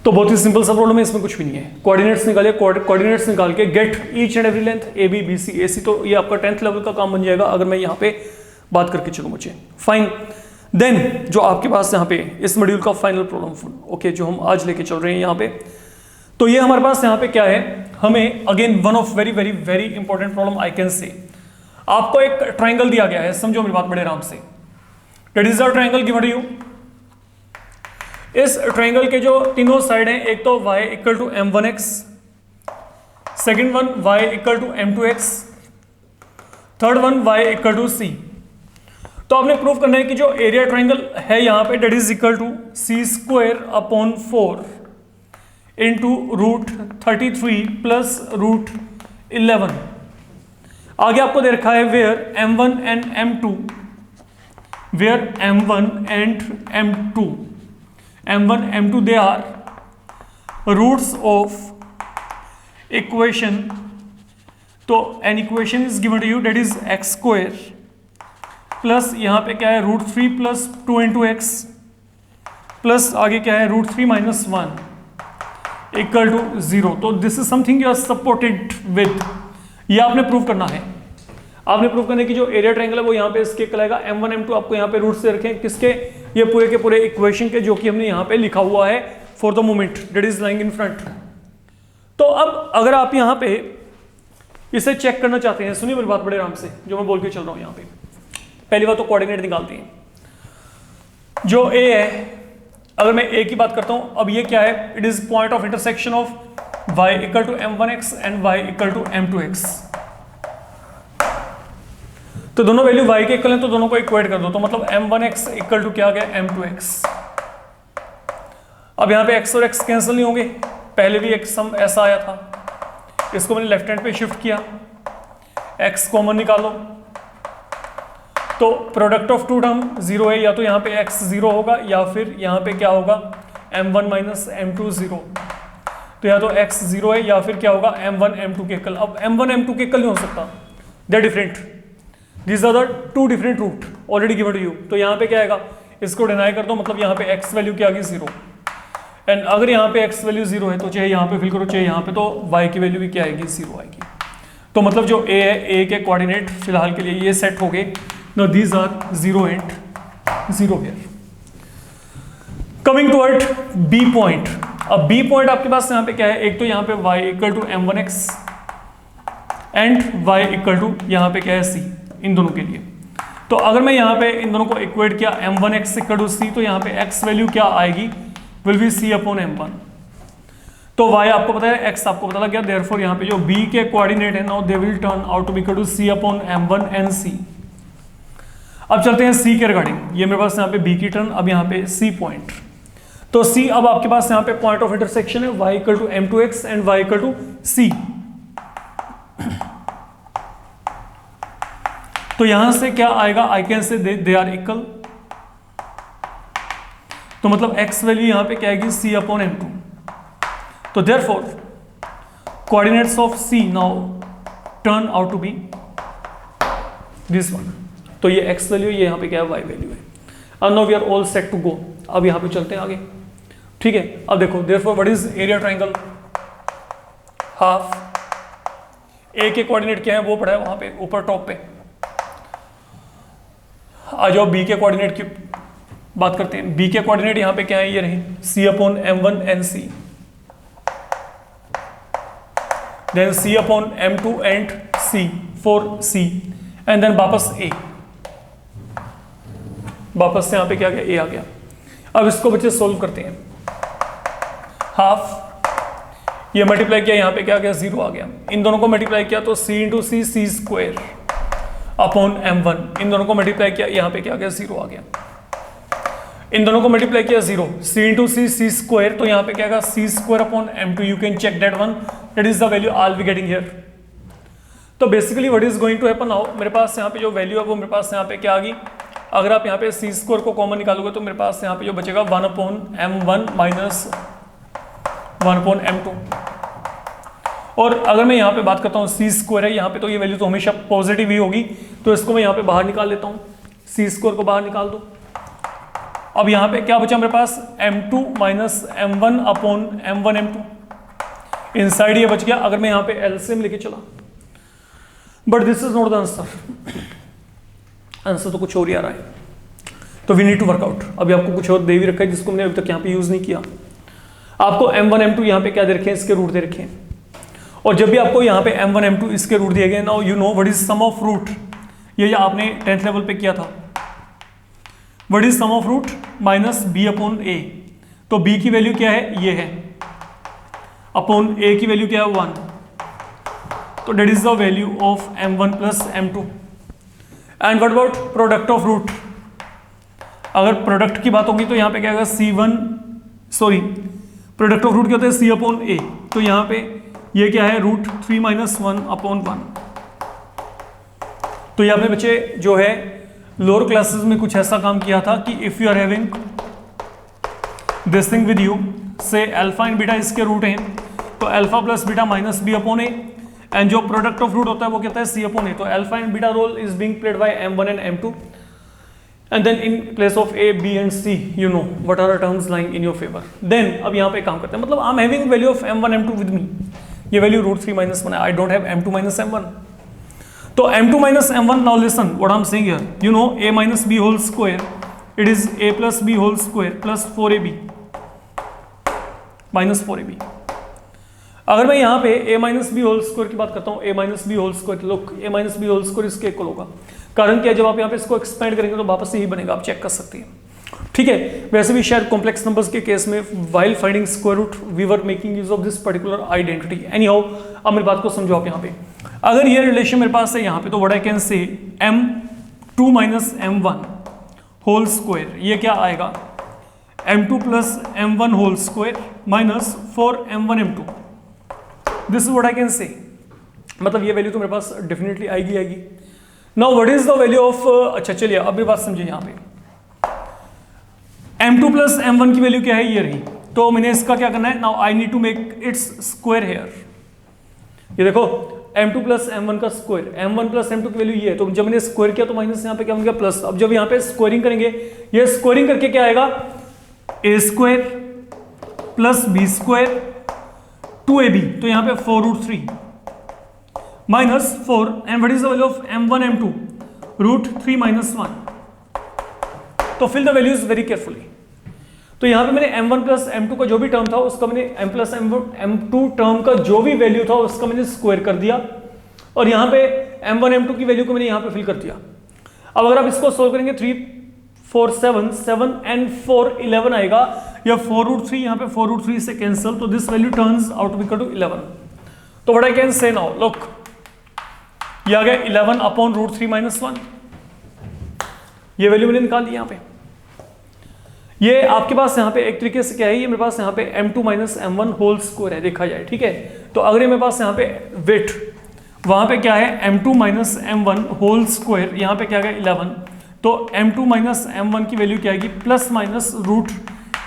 तो बहुत ही सिंपल सा प्रॉब्लम है, इसमें कुछ भी नहीं है। कोऑर्डिनेट्स निकालिए, कोऑर्डिनेट्स निकाल के gate each and every length AB BC AC, तो ये आपका 10th लेवल का काम बन जाएगा अगर मैं यहाँ पे बात करके चलूँ बच्चे। फाइन, देन जो आपके पास यहाँ पे इस मॉड्यूल का फाइनल प्रॉब्लम, ओके, जो हम आज लेके चल रहे हैं यहाँ पे, तो ये हमारे पास यहाँ पे क्या है, हमें again one of very very very important problem I can से। आपको एक ट्राइंगल दिया गया है, समझो मेरी बात बड़े आराम से। That is the triangle given to you, इस ट्रायंगल के जो तीनों साइड हैं, एक तो y equal to m1x, second one y equal to m2x, third one y equal to c। तो आपने प्रूव करना है कि जो एरिया ट्रायंगल है यहाँ पे that is equal to c²/4 into √33 plus √11। आगे आपको दे रखा है where m1 and m2, where m1 and m2 they are roots of equation। तो an equation is given to you that is x² plus यहाँ पे क्या है √3 प्लस 2 इंटू एक्स प्लस आगे क्या है √3 माइनस 1 इक्वल टू 0। तो this is something you are supported with, ये आपने प्रूव करना है। आपने प्रूव करने की जो एरिया ट्रायंगल है वो यहाँ पे इसके कहलाएगा m1 m2। आपको यहाँ पे रूट से रखें किसके, ये पूरे के पूरे इक्वेशन के, जो कि हमने यहाँ पे लिखा हुआ है for the moment that is lying in front. तो अब अगर आप यहाँ पे इसे चेक करना चाहते हैं, सुनिए मेरी बात बड़े आराम से, जो मैं बोल के चल रहा हूँ यहाँ पे। पहली बात तो कोऑर्डिनेट निकालते हैं। जो ए है, अगर मैं ए की बात करता हूँ, अब ये क्या है, it is point of intersection of y equal to m1x and y equal to m2x। तो दोनों वैल्यू y के इक्वल हैं, तो दोनों को इक्वेट कर दो। तो मतलब m1x इक्वल टू क्या आ गया m2x। अब यहाँ पे x और x कैंसिल नहीं होंगे, पहले भी एक सम ऐसा आया था, इसको मैंने लेफ्ट हैंड पे शिफ्ट किया, x कॉमन निकालो, तो प्रोडक्ट ऑफ टू टर्म 0 है, या तो यहाँ पे x 0 होगा या फिर यहाँ पे क्या होगा m1 माइनस m2 0। तो या तो x 0 है या फिर क्या होगा m1 m2 के इक्वल। अब m1 m2 के इक्वल नहीं हो सकता, they are different, these are the two different root already given to you. तो यहाँ पे क्या आएगा, इसको डिनाई कर दो, मतलब यहाँ पे x वैल्यू क्या आ गई 0। एंड अगर यहाँ पे x वैल्यू 0 है तो चाहे यहाँ पे फिल करो चाहे यहाँ पे, तो y की वैल्यू भी क्या आएगी 0 आएगी। तो मतलब जो a है, a के कोऑर्डिनेट फिलहाल के लिए ये सेट हो गए। Now these are 0 and 0 here. Coming toward B point. अब B point आपके पास यहाँ पे क्या है, एक तो यहाँ पे y equal to m1x and y equal to यहाँ पे क्या है c, इन दोनों के लिए। तो अगर मैं यहाँ पे इन दोनों को इक्वेट किया m1x इक्वल टू c, तो यहाँ पे x वैल्यू क्या आएगी, will be c upon m1। तो y आपको पता है, x आपको पता लग गया, देयरफॉर यहाँ पे जो B के कोऑर्डिनेट है, now they will turn out to be equal to c upon m1 and c। अब चलते हैं C के रिगार्डिंग, ये मेरे पास यहाँ पे B की टर्न, अब यहाँ पे C पॉइंट। तो C अब आपके पास यहाँ पे पॉइंट ऑफ इंटरसेक्शन है, y equal to m2x and y equal to c। तो यहां से क्या आएगा, आई कैन से दे आर इक्वल। तो मतलब x वैल्यू यहाँ पे क्या आएगी c अपॉन m2। तो therefore coordinates of c now turn out to be this one. तो ये x वैल्यू, ये यहाँ पे क्या है y वैल्यू है। अब now we are all set to go. अब यहाँ पे चलते हैं आगे, ठीक है। अब देखो therefore what is area triangle, half. A के कोऑर्डिनेट क्या है वो पढ़ा है वहां पे ऊपर टॉप पे। आ जाओ बी के कोऑर्डिनेट की बात करते हैं। बी के कोऑर्डिनेट यहाँ पे क्या है, ये रहे c upon m1 and c, then c upon m2 and c for c, and then वापस a, वापस से यहाँ पे क्या गया a आ गया। अब इसको बच्चे सोल्व करते हैं। हाफ ये मल्टीप्लाई किया, यहाँ पे क्या गया 0 आ गया। इन दोनों को मल्टीप्लाई किया तो c into c c square upon m1। इन दोनों को मल्टीप्लाई किया, यहाँ पे क्या गया 0 आ गया। इन दोनों को मल्टीप्लाई किया 0, c into c c square, तो यहाँ पे क्या गया c square upon m2। You can check that one, that is the value I be getting here. तो basically what is going to happen now, मेरे पास यहाँ पे जो वैल्यू है वो मेरे पास यहाँ पे क्या आ गई। अगर आप यहाँ पे सी स्क्वायर को कॉमन निकालोगे तो मेरे पास यहाँ पे जो बचेगा 1 upon m1 minus 1 upon m2। और अगर मैं यहाँ पे बात करता हूँ सी स्क्वायर है यहाँ पे, तो ये वैल्यू तो हमेशा पॉजिटिव ही होगी, तो इसको मैं यहाँ पे बाहर निकाल लेता हूँ। सी स्क्वायर को बाहर निकाल दो। अब यहाँ पे क्या बचा मेरे पास, m2 minus m1 upon m1 m2। Inside ये बच गया। अगर मैं यहाँ पे एलसीएम लेके चला, but this is not the answer. Answer तो कुछ और ही आ रहा है, तो वी नीड टू वर्कआउट। अभी आपको कुछ और दे भी रखा है जिसको मैंने अभी तक यहाँ पे यूज नहीं किया। आपको m1 m2 यहाँ पे क्या दे रखे हैं, इसके रूट दे रखे हैं। और जब भी आपको यहाँ पे m1 m2 इसके रूट दिए गए, now you know what is sum of root. ये आपने 10th लेवल पे किया था। What is sum of root, minus b upon a। तो b की वैल्यू क्या है, ये है, अपॉन a की वैल्यू क्या है 1, तो that is the value of m1 plus m2। And what about product of root, अगर प्रोडक्ट की बात होगी तो यहाँ पे क्या होगा प्रोडक्ट ऑफ रूट क्या होता है c अपॉन a, तो यहाँ पे ये क्या है रूट 3 माइनस 1 अपॉन 1। तो यहाँ पे बच्चे जो है लोअर क्लासेस में कुछ ऐसा काम किया था कि if you are having this thing with you say alpha and beta इसके रूट हैं, तो alpha plus beta minus b upon a, and जो प्रोडक्ट ऑफ रूट होता है वो कहता है सी अपॉन ए। तो alpha and beta role is being played by m1 and m2, and then in place of a b and c you know what are the terms lying in your favour. Then अब यहाँ पे काम करते हैं, मतलब I am having value of m1 m2 with me, ये वैल्यू रूट 3 माइनस 1 है, I don't have m2 minus m1। तो m2 minus m1, now listen what I am saying here, you know a minus b whole square, it is a plus b whole square plus 4ab minus 4ab। अगर मैं यहाँ पे a minus b whole square की बात करता हूँ, a minus b whole square, look a minus b whole square इसके इक्वल होगा, कारण क्या, जब आप यहाँ पे इसको एक्सपेंड करेंगे तो वापस यही बनेगा, आप चेक कर सकते हैं, ठीक है। वैसे भी शायद कॉम्प्लेक्स नंबर्स के केस में while finding square root we were making use of this particular identity. Anyhow, अब मेरी बात को समझो आप यहाँ पे, अगर ये रिलेशन मेरे पास है यहाँ पे, तो व्हाट आई कैन से m2 minus m1 whole square, ये क्या आएगा m2 plus m1 whole square minus 4m1 m2, this is what I can say. मतलब ये वैल्यू तो मेरे पास डेफिनेटली आएगी। Now what is the value of, अच्छा चलिए अब मेरी बात समझिए, यहाँ पे m2 प्लस m1 की वैल्यू क्या है, ये रही, तो मैंने इसका क्या करना है, now I need to make its square here. ये देखो m2 प्लस m1 का स्क्वायर, m1 प्लस m2 की वैल्यू ये है, तो जब मैंने स्क्वायर किया तो माइनस यहाँ पे क्या बन गया प्लस। अब जब यहाँ पे स्क्वायरिंग करेंगे, ये स्क्वायरिंग करके क्या आएगा a square plus b square 2ab, तो यहाँ पे 4 root 3 minus 4, and what is the value of m1 m2 root 3 minus 1। तो fill the values very carefully. तो यहाँ पे मैंने m1 प्लस m2 का जो भी टर्म था उसका मैंने m प्लस m2 टर्म का जो भी वैल्यू था उसका मैंने स्क्वायर कर दिया, और यहाँ पे m1 m2 की वैल्यू को मैंने यहाँ पे फिल कर दिया। अब अगर आप इसको सोल्व करेंगे 3 4 7 7 एंड 4 11 आएगा, या 4 रूट 3 यहाँ पे 4 रूट 3 से कैंसिल, तो this value turns out to equal to 11। तो what I can say now, look ये आ गया 11 अपॉन रूट 3 माइनस 1, ये वैल्यू मैंने निकाल दी यहाँ पे। ये आपके पास यहाँ पे एक तरीके से क्या है, ये मेरे पास यहाँ पे m2 minus m1 whole square है, देखा जाए, ठीक है। तो अगर ये मेरे पास यहाँ पे वेट, वहां पे क्या है m2 minus m1 whole square, यहाँ पे क्या गया 11, तो m2 माइनस m1 की वैल्यू क्या आएगी प्लस माइनस रूट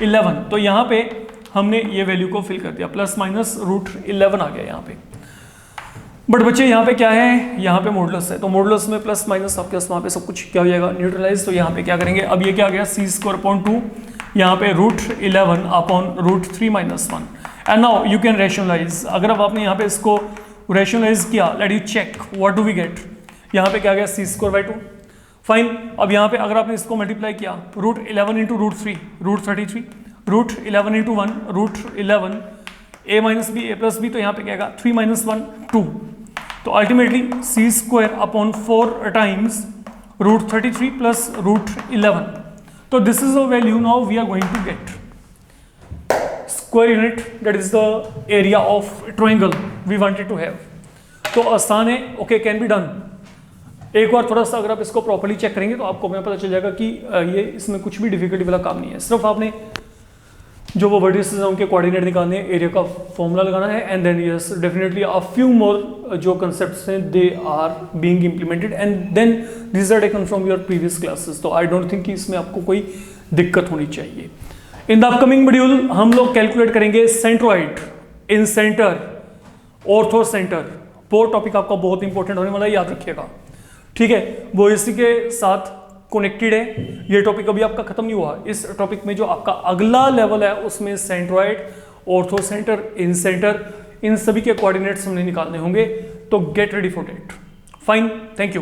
11। तो यहाँ पे हमने ये वैल्यू को फिल कर दिया, प्लस माइनस रूट 11 आ गया यहाँ पे। बट बच्चे यहाँ पे क्या है, यहाँ पे मॉडुलस है, तो मॉडुलस में प्लस माइनस आपके पास वहाँ पे सब कुछ क्या हो जाएगा न्यूट्रलाइज। तो यहाँ पे क्या करेंगे, अब ये क्या आ गया सी स्क्वायर अपॉन 2, यहाँ पे root 11 upon root 3 minus 1, and now you can rationalise. अगर अब आपने यहाँ पे इसको रैशनलाइज किया, let you check what do we get, यहाँ पे क्या गया सी स्क्वायर बाई 2, फाइन। अब यहाँ पे अगर आपने इसको मल्टीप्लाई किया, root 11 into root 3 root 33, root 11 into 1 root 11, a minus b a plus b, तो यहाँ पे क्या आएगा 3 माइनस 1 2, तो ultimately c square upon 4 times root 33 plus root 11। तो this is the value now we are going to get square unit, that is the area of triangle we wanted to have. तो आसान है, ओके, कैन बी डन। एक बार थोड़ा सा अगर आप इसको प्रॉपर्ली चेक करेंगे तो आपको पता चल जाएगा कि ये इसमें कुछ भी डिफिकल्टी वाला काम नहीं है, सिर्फ आपने जो वो वर्टिसेस हैं उनके कोऑर्डिनेट निकालने, एरिया का फॉर्मूला लगाना है, and then yes definitely a few more जो कंसेप्ट्स हैं they are being implemented, and then this are taken from your previous classes. तो आई डोंट थिंक कि इसमें आपको कोई दिक्कत होनी चाहिए। इन द अपकमिंग मॉड्यूल हम लोग कैलकुलेट करेंगे सेंट्रोइड, इन सेंटर, ऑर्थो सेंटर। वो टॉपिक आपका बहुत इंपॉर्टेंट होने वाला है, याद रखिएगा, ठीक है। वो इसी के साथ कनेक्टेड है, ये टॉपिक अभी आपका खत्म नहीं हुआ। इस टॉपिक में जो आपका अगला लेवल है उसमें centroid, orthocentre, incentre, इन सभी के कोऑर्डिनेट्स हमने निकालने होंगे। तो get ready for that. Fine, thank you.